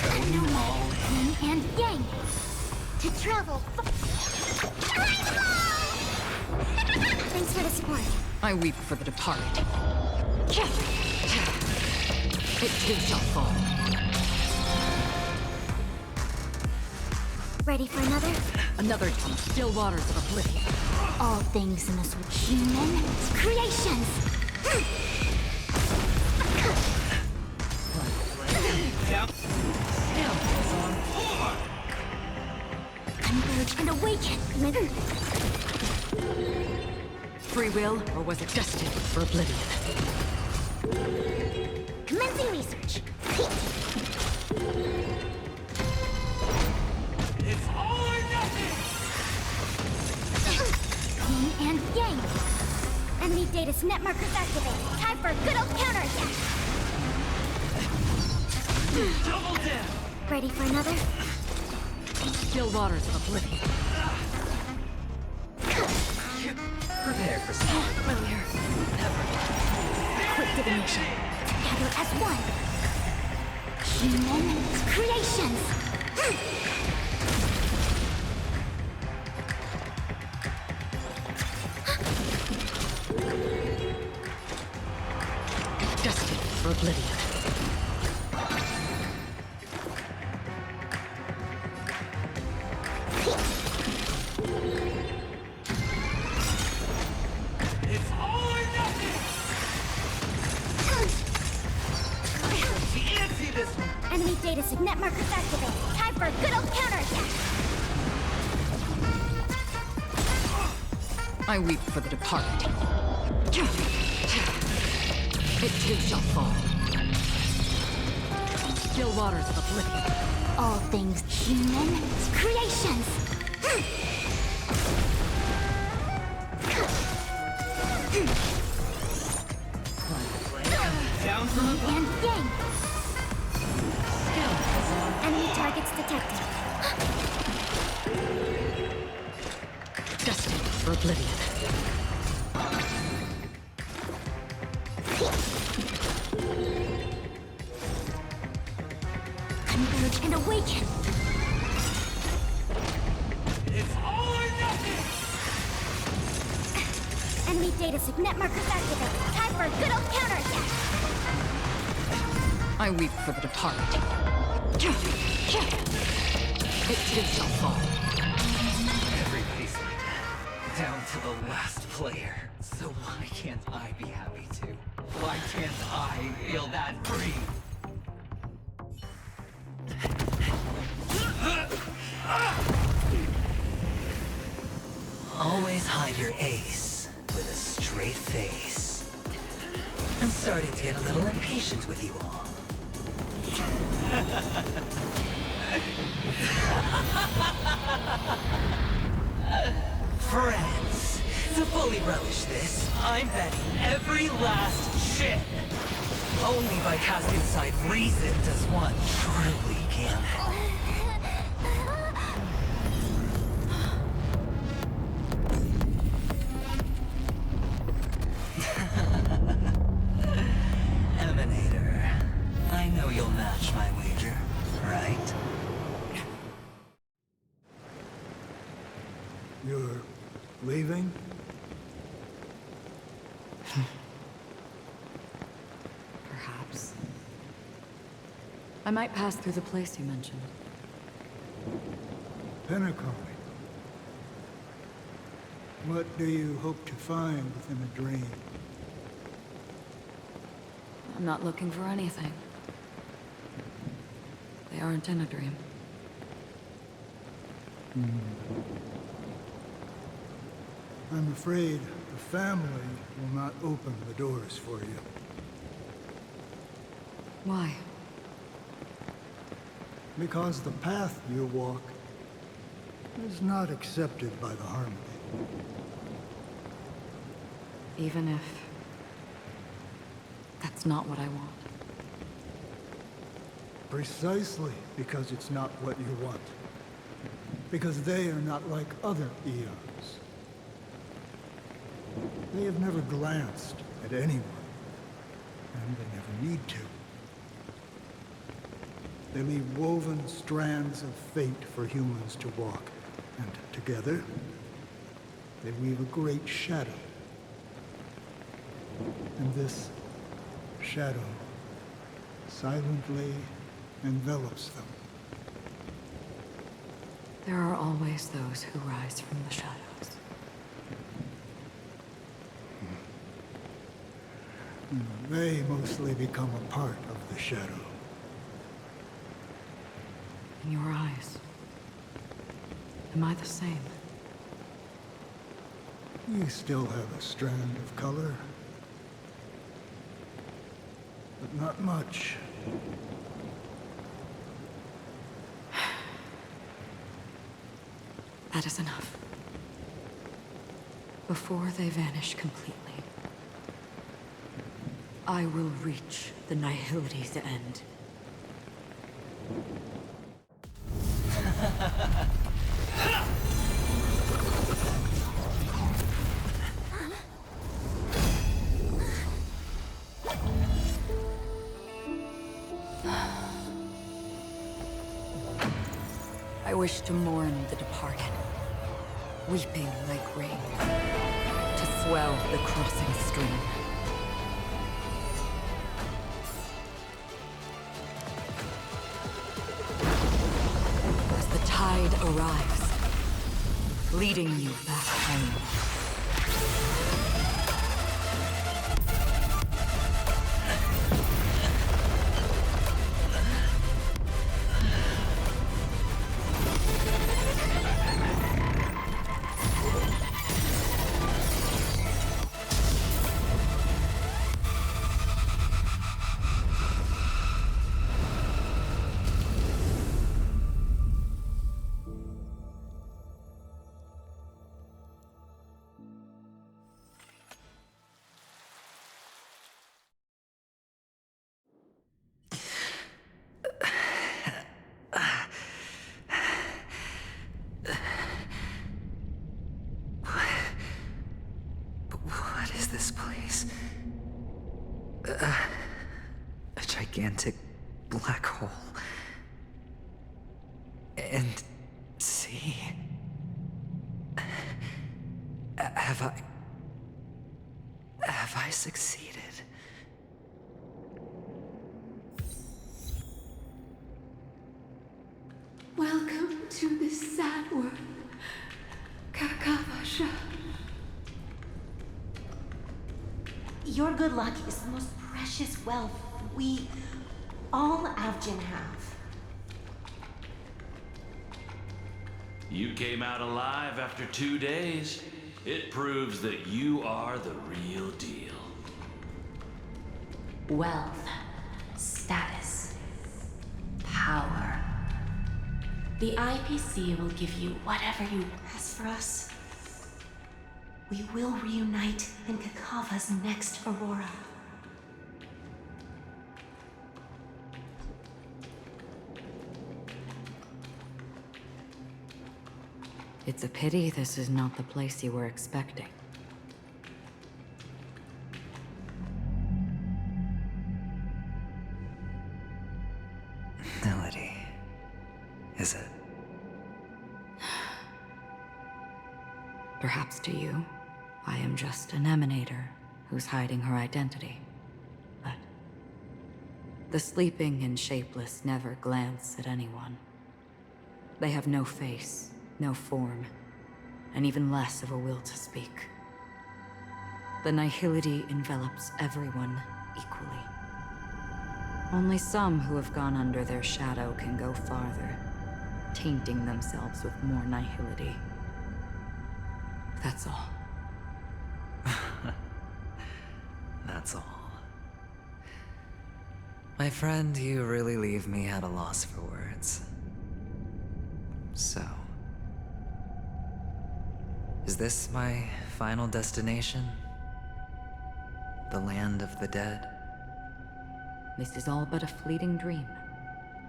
Going all in. Yin and yang. To travel. Thanks for the support. I weep for the departed. It too shall fall. Ready for another? Another time, still waters of oblivion. All things in this world human creations. Down. Skills on board. Converge and awaken. Free will, or was it destined for oblivion? Commencing research. It's all or nothing! Yin and yang. Enemy data's net markers activated. Time for a good old counterattack. Double down! Ready for another? Still waters of oblivion. Prepare for some familiar. Quick divination. Together as one. Human creations. Destined for oblivion. It's all or nothing! Fancy this one! Enemy data's net markers activated. Time for a good old counterattack. I weep for the departed. It too shall fall. Still waters of oblivion. All things human creations. Down from Yin above. and yang. Skills on Enemy targets detected. Destined for oblivion. Converge and awaken! It's all or nothing! Enemy data signet markers activated. Time for a good old counterattack! I weep for the departed. It too shall fall. Everybody's dead, down to the last player. So why can't I be happy too? Why can't I feel that free? Always hide your ace with a straight face. I'm starting to get a little impatient with you all. Friends, to fully relish this, I'm betting every last chip. Only by casting aside reason does one truly gamble. Emanator, I know you'll match my wager, right? You're leaving? Perhaps. I might pass through the place you mentioned. Penacony. What do you hope to find within a dream? I'm not looking for anything. They aren't in a dream. I'm afraid the family will not open the doors for you. Why? Because the path you walk is not accepted by the Harmony. Even if... that's not what I want. Precisely because it's not what you want. Because they are not like other eons. They have never glanced at anyone, and they never need to. They leave woven strands of fate for humans to walk, and together, they weave a great shadow. And this shadow silently envelops them. There are always those who rise from the shadows. They mostly become a part of the shadow. In your eyes, am I the same? You still have a strand of color, but not much. That is enough. Before they vanish completely, I will reach the Nihility's end. I wish to mourn the departed, weeping like rain, to swell the crossing stream. As the tide arrives, leading you back home. this place? A gigantic black hole. And see? Have I succeeded? Welcome to this sad world, Kakavasha. Your good luck is the most precious wealth we, all Avgin, have. You came out alive after 2 days. It proves that you are the real deal. Wealth, status, power. The IPC will give you whatever you ask for us. We will reunite in Kakava's next Aurora. It's a pity this is not the place you were expecting. Melody. Is it? Perhaps to you, I am just an emanator who's hiding her identity. But the sleeping and shapeless never glance at anyone. They have no face, no form, and even less of a will to speak. The nihility envelops everyone equally. Only some who have gone under their shadow can go farther, tainting themselves with more nihility. That's all. That's all. My friend, you really leave me at a loss for words. So, is this my final destination? The land of the dead? This is all but a fleeting dream.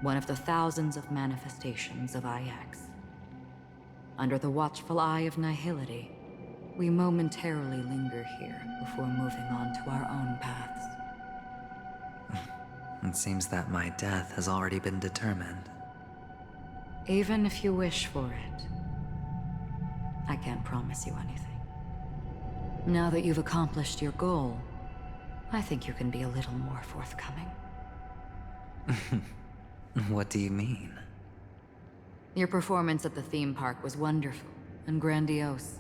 One of the thousands of manifestations of IX. Under the watchful eye of nihility, we momentarily linger here before moving on to our own paths. It seems that my death has already been determined. Even if you wish for it, I can't promise you anything. Now that you've accomplished your goal, I think you can be a little more forthcoming. What do you mean? Your performance at the theme park was wonderful and grandiose.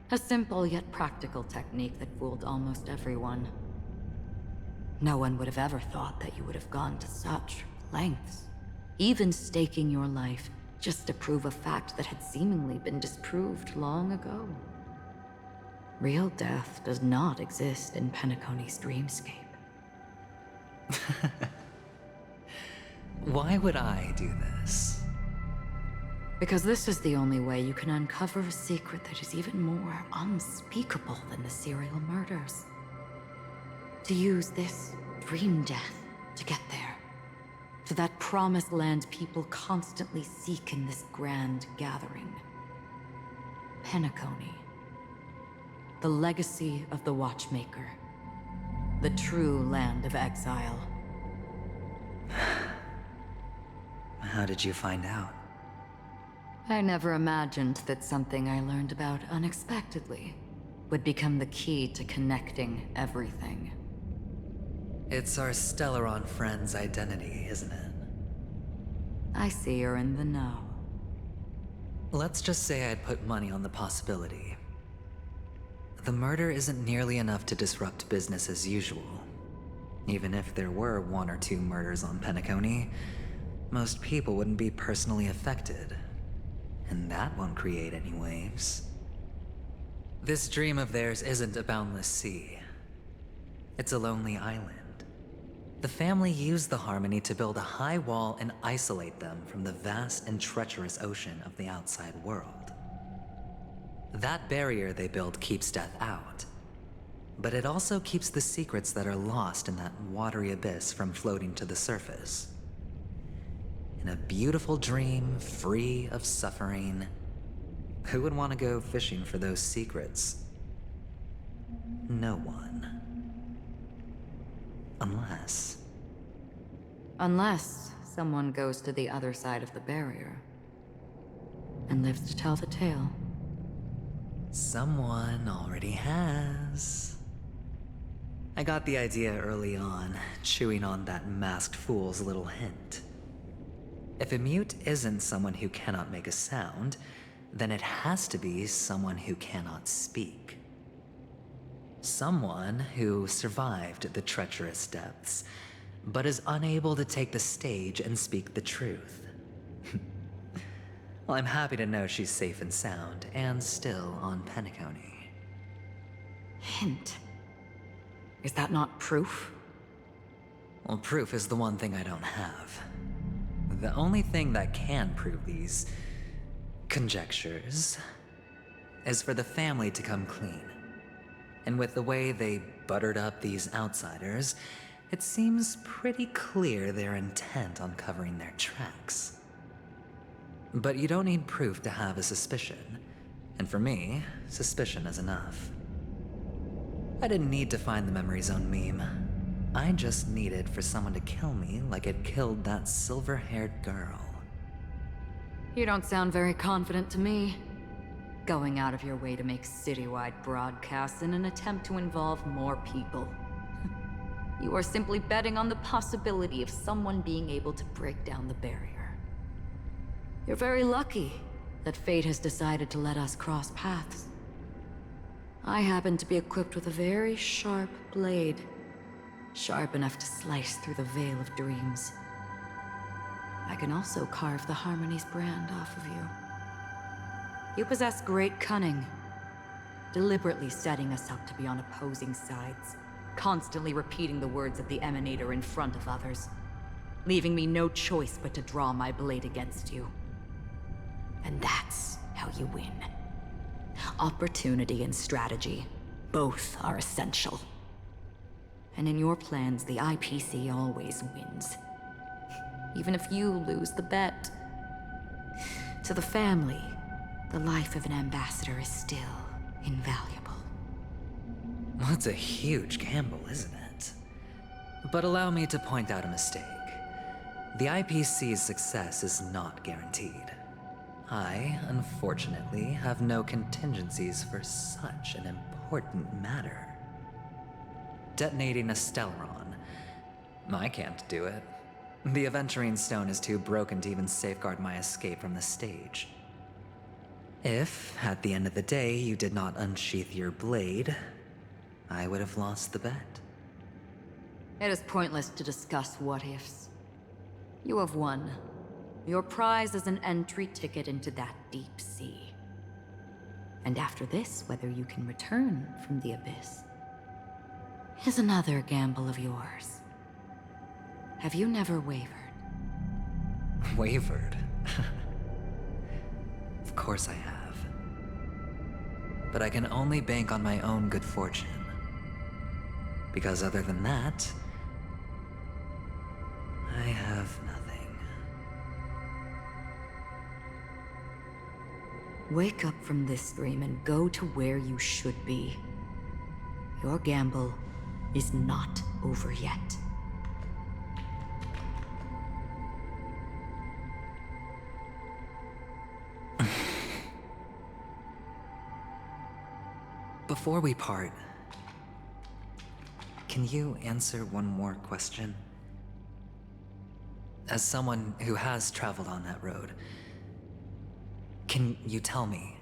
A simple yet practical technique that fooled almost everyone. No one would have ever thought that you would have gone to such lengths, even staking your life just to prove a fact that had seemingly been disproved long ago. Real death does not exist in Penacony's dreamscape. Why would I do this? Because this is the only way you can uncover a secret that is even more unspeakable than the serial murders. To use this dream death to get there. To that promised land people constantly seek in this grand gathering. Penacony. The legacy of the Watchmaker. The true land of exile. How did you find out? I never imagined that something I learned about unexpectedly would become the key to connecting everything. It's our Stellaron friend's identity, isn't it? I see you're in the know. Let's just say I'd put money on the possibility. The murder isn't nearly enough to disrupt business as usual. Even if there were 1 or 2 murders on Penacony, most people wouldn't be personally affected. And that won't create any waves. This dream of theirs isn't a boundless sea. It's a lonely island. The family used the Harmony to build a high wall and isolate them from the vast and treacherous ocean of the outside world. That barrier they built keeps death out. But it also keeps the secrets that are lost in that watery abyss from floating to the surface. In a beautiful dream, free of suffering, who would want to go fishing for those secrets? No one. Unless... Unless someone goes to the other side of the barrier and lives to tell the tale. Someone already has. I got the idea early on, chewing on that masked fool's little hint. If a mute isn't someone who cannot make a sound, then it has to be someone who cannot speak. Someone who survived the treacherous depths, but is unable to take the stage and speak the truth. Well, I'm happy to know she's safe and sound, and still on Penacony. Hint. Is that not proof? Well, proof is the one thing I don't have. The only thing that can prove these conjectures is for the family to come clean. And with the way they buttered up these outsiders, it seems pretty clear they're intent on covering their tracks. But you don't need proof to have a suspicion. And for me, suspicion is enough. I didn't need to find the Memory Zone meme. I just needed for someone to kill me like it killed that silver-haired girl. You don't sound very confident to me. Going out of your way to make citywide broadcasts in an attempt to involve more people. You are simply betting on the possibility of someone being able to break down the barrier. You're very lucky that fate has decided to let us cross paths. I happen to be equipped with a very sharp blade, sharp enough to slice through the veil of dreams. I can also carve the Harmony's brand off of you. You possess great cunning, deliberately setting us up to be on opposing sides, constantly repeating the words of the Emanator in front of others, leaving me no choice but to draw my blade against you. And that's how you win. Opportunity and strategy, both are essential. And in your plans, the IPC always wins. Even if you lose the bet. To the family, the life of an ambassador is still invaluable. Well, it's a huge gamble, isn't it? But allow me to point out a mistake. The IPC's success is not guaranteed. I, unfortunately, have no contingencies for such an important matter. Detonating a Stellaron. I can't do it. The Aventurine Stone is too broken to even safeguard my escape from the stage. If, at the end of the day, you did not unsheath your blade, I would have lost the bet. It is pointless to discuss what-ifs. You have won. Your prize is an entry ticket into that deep sea. And after this, whether you can return from the abyss is another gamble of yours. Have you never wavered? Wavered? Of course I have. But I can only bank on my own good fortune. Because other than that, I have nothing. Wake up from this dream and go to where you should be. Your gamble is not over yet. Before we part, can you answer one more question? As someone who has traveled on that road, can you tell me,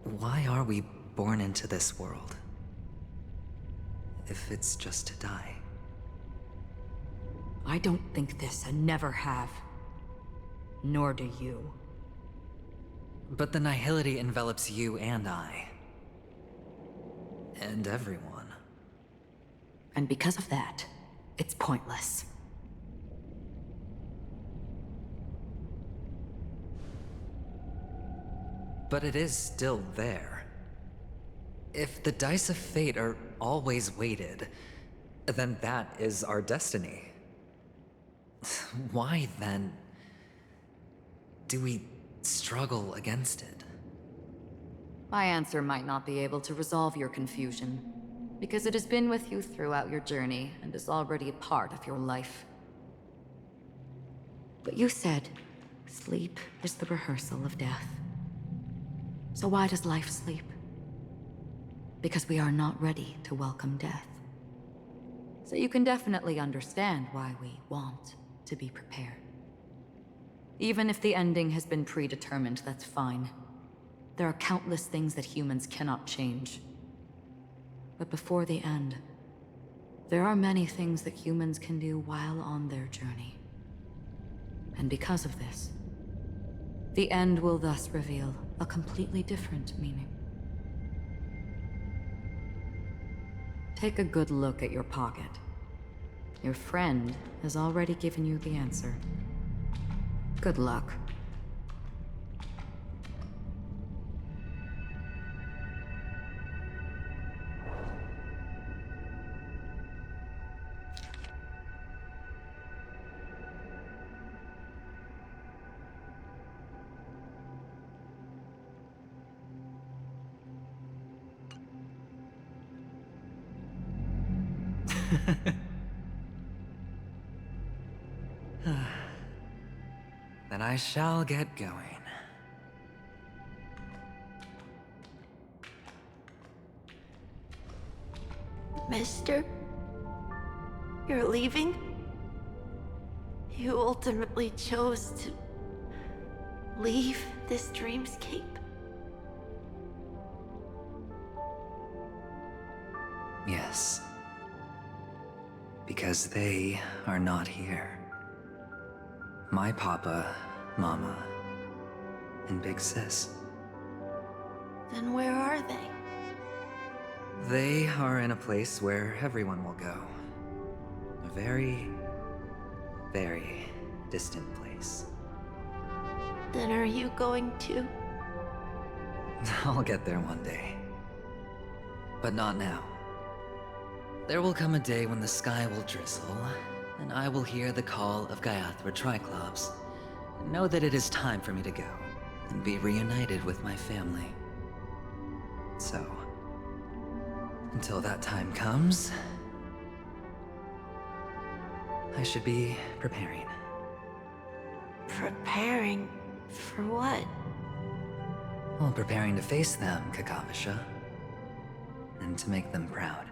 why are we born into this world? If it's just to die. I don't think this and never have. Nor do you. But the nihility envelops you and I. And everyone. And because of that, it's pointless. But it is still there. If the dice of fate are always weighted, then that is our destiny. Why, then, do we struggle against it? My answer might not be able to resolve your confusion, because it has been with you throughout your journey and is already a part of your life. But you said, sleep is the rehearsal of death. So why does life sleep? Because we are not ready to welcome death. So you can definitely understand why we want to be prepared. Even if the ending has been predetermined, that's fine. There are countless things that humans cannot change. But before the end, there are many things that humans can do while on their journey. And because of this, the end will thus reveal a completely different meaning. Take a good look at your pocket. Your friend has already given you the answer. Good luck. Then I shall get going. Mister? You're leaving? You ultimately chose to leave this dreamscape? Yes. Because they are not here. My papa, mama, and big sis. Then where are they? They are in a place where everyone will go. A very, very distant place. Then are you going to? I'll get there one day. But not now. There will come a day when the sky will drizzle, and I will hear the call of Gaiathra Triclops, and know that it is time for me to go, and be reunited with my family. So, until that time comes, I should be preparing. Preparing for what? Well, preparing to face them, Kakavasha, and to make them proud.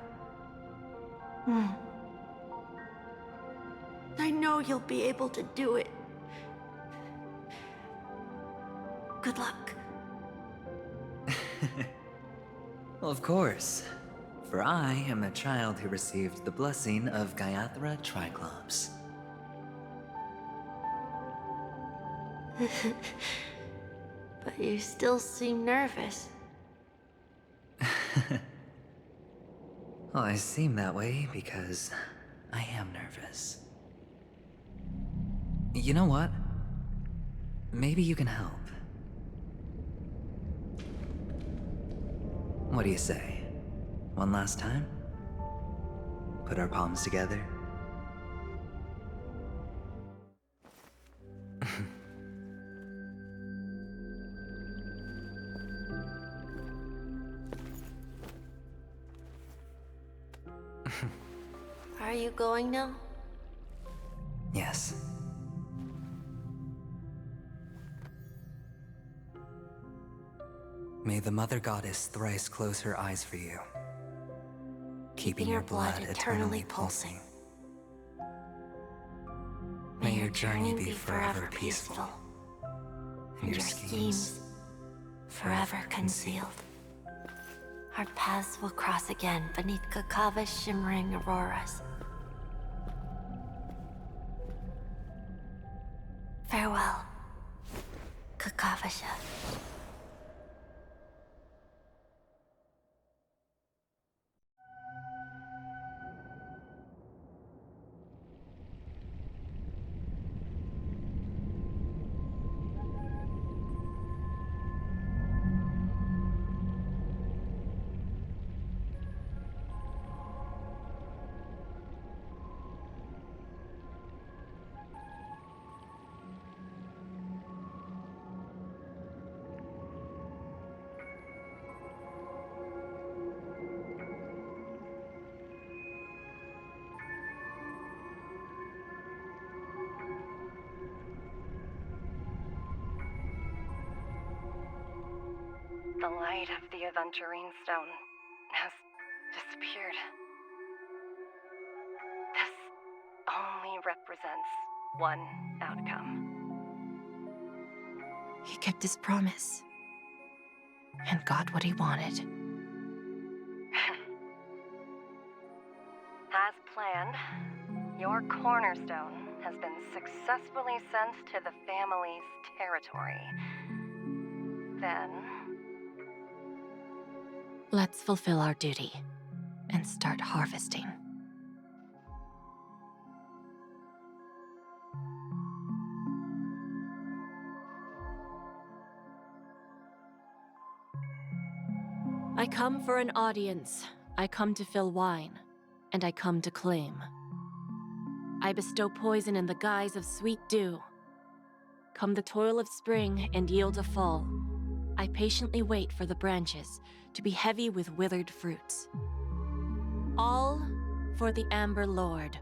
I know you'll be able to do it. Good luck. Well, of course. For I am the child who received the blessing of Gaiathra Triclops. But you still seem nervous. Well, I seem that way because I am nervous. You know what? Maybe you can help. What do you say? One last time? Put our palms together? Are you going now? Yes. May the Mother Goddess thrice close her eyes for you, keeping your blood eternally pulsing. May your journey be forever peaceful, and your schemes forever concealed. Our paths will cross again beneath Kakava's shimmering auroras. Farewell, Kakavasha. The light of the Aventurine Stone has disappeared. This only represents one outcome. He kept his promise and got what he wanted. As planned, your cornerstone has been successfully sent to the family's territory. Then... let's fulfill our duty and start harvesting. I come for an audience. I come to fill wine, and I come to claim. I bestow poison in the guise of sweet dew. Come the toil of spring and yield a fall. I patiently wait for the branches to be heavy with withered fruits. All for the Amber Lord.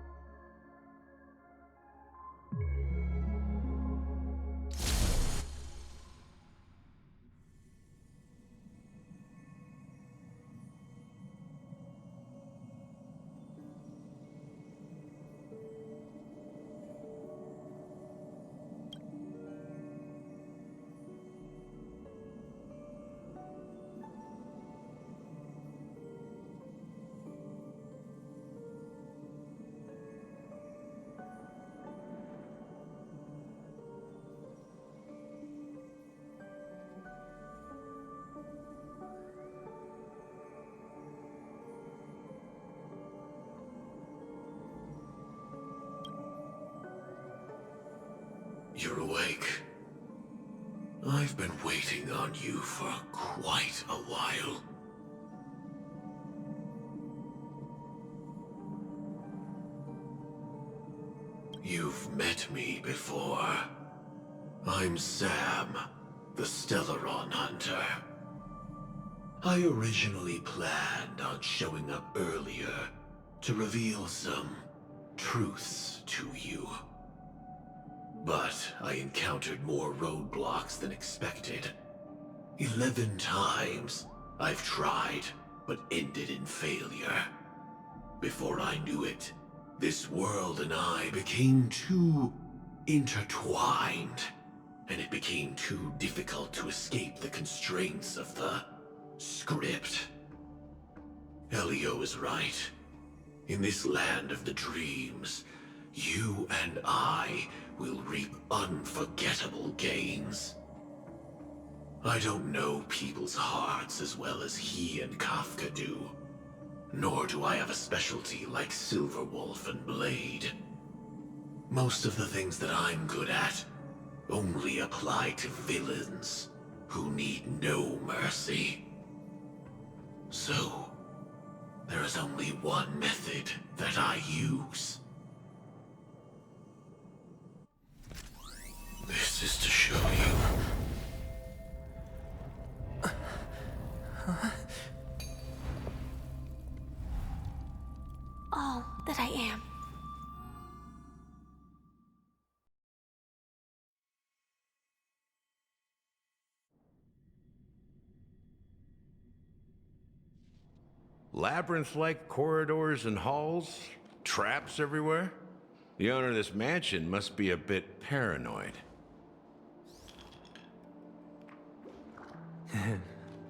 You're awake. I've been waiting on you for quite a while. You've met me before. I'm Sam, the Stellaron Hunter. I originally planned on showing up earlier to reveal some truths to you. But I encountered more roadblocks than expected. 11 times I've tried, but ended in failure. Before I knew it, this world and I became too intertwined, and it became too difficult to escape the constraints of the script. Elio is right. In this land of the dreams, you and I will reap unforgettable gains. I don't know people's hearts as well as he and Kafka do. Nor do I have a specialty like Silverwolf and Blade. Most of the things that I'm good at only apply to villains who need no mercy. So, there is only one method that I use. This is to show you. All that I am. Labyrinth-like corridors and halls? Traps everywhere? The owner of this mansion must be a bit paranoid.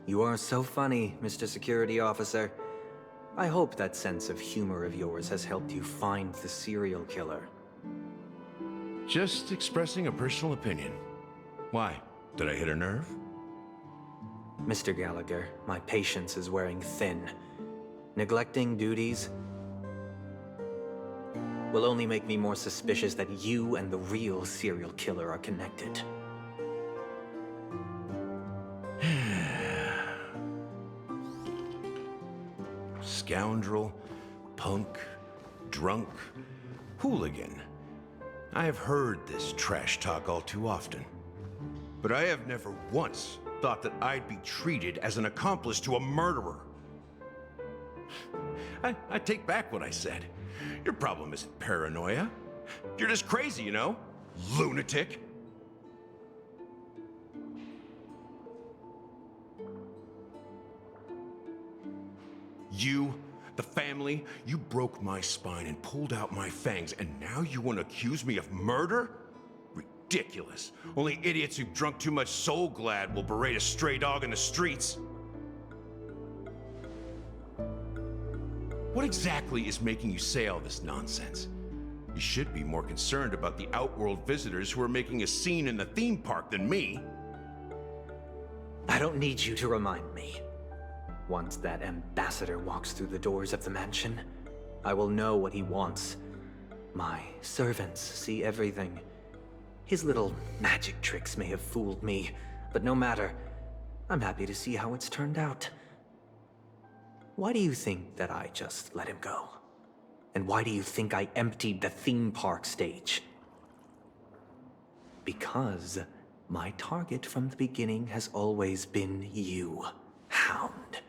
You are so funny, Mr. Security Officer. I hope that sense of humor of yours has helped you find the serial killer. Just expressing a personal opinion. Why? Did I hit a nerve? Mr. Gallagher, my patience is wearing thin. Neglecting duties will only make me more suspicious that you and the real serial killer are connected. Scoundrel, punk, drunk, hooligan. I have heard this trash talk all too often. But I have never once thought that I'd be treated as an accomplice to a murderer. I take back what I said. Your problem isn't paranoia. You're just crazy, you know? Lunatic. You, the family, you broke my spine and pulled out my fangs, and now you want to accuse me of murder? Ridiculous. Only idiots who've drunk too much Soul Glad will berate a stray dog in the streets. What exactly is making you say all this nonsense? You should be more concerned about the Outworld visitors who are making a scene in the theme park than me. I don't need you to remind me. Once that ambassador walks through the doors of the mansion, I will know what he wants. My servants see everything. His little magic tricks may have fooled me, but no matter. I'm happy to see how it's turned out. Why do you think that I just let him go? And why do you think I emptied the theme park stage? Because my target from the beginning has always been you, Hound.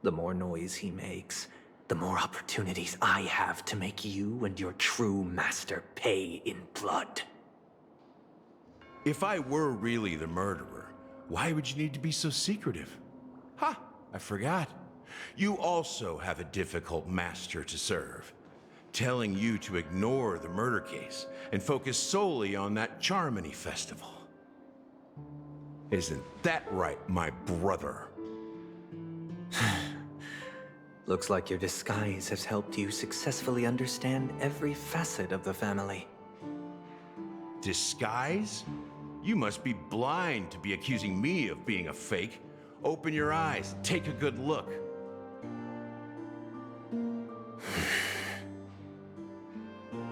The more noise he makes, the more opportunities I have to make you and your true master pay in blood. If I were really the murderer, why would you need to be so secretive? Ha! I forgot. You also have a difficult master to serve, telling you to ignore the murder case and focus solely on that Charmony festival. Isn't that right, my brother? Looks like your disguise has helped you successfully understand every facet of the family. Disguise? You must be blind to be accusing me of being a fake. Open your eyes, take a good look.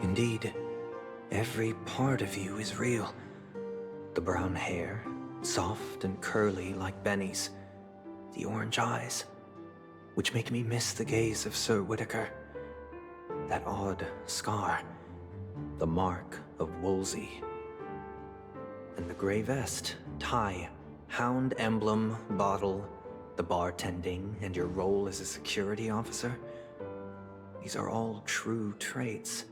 Indeed, every part of you is real. The brown hair, soft and curly like Benny's. The orange eyes, which make me miss the gaze of Sir Whitaker. That odd scar, the mark of Wolsey. And the gray vest, tie, hound emblem, bottle, the bartending, and your role as a security officer. These are all true traits.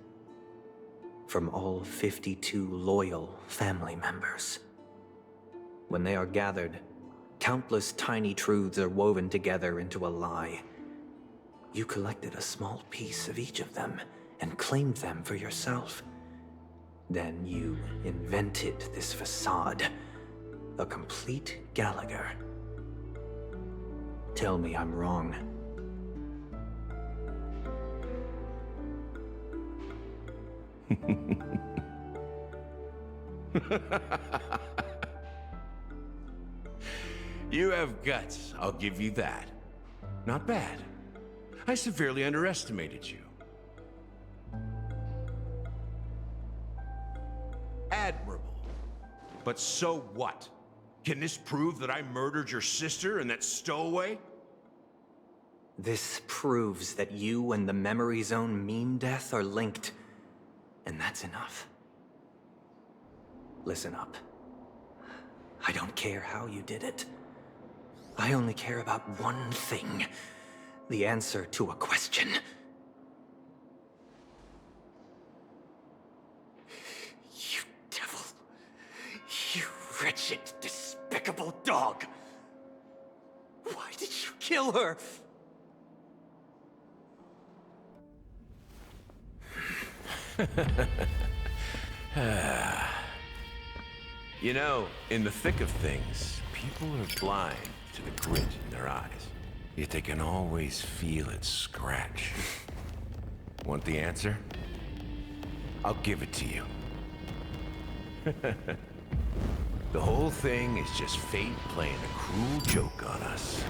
From all 52 loyal family members. When they are gathered, countless tiny truths are woven together into a lie. You collected a small piece of each of them and claimed them for yourself. Then you invented this facade, a complete Gallagher. Tell me I'm wrong. You have guts, I'll give you that. Not bad. I severely underestimated you. Admirable. But so what? Can this prove that I murdered your sister and that stowaway? This proves that you and the Memory Zone meme death are linked. And that's enough. Listen up. I don't care how you did it. I only care about one thing. The answer to a question. You devil. You wretched, despicable dog. Why did you kill her? You know, in the thick of things, people are blind to the grit in their eyes. Yet they can always feel it scratch. Want the answer? I'll give it to you. The whole thing is just fate playing a cruel joke on us.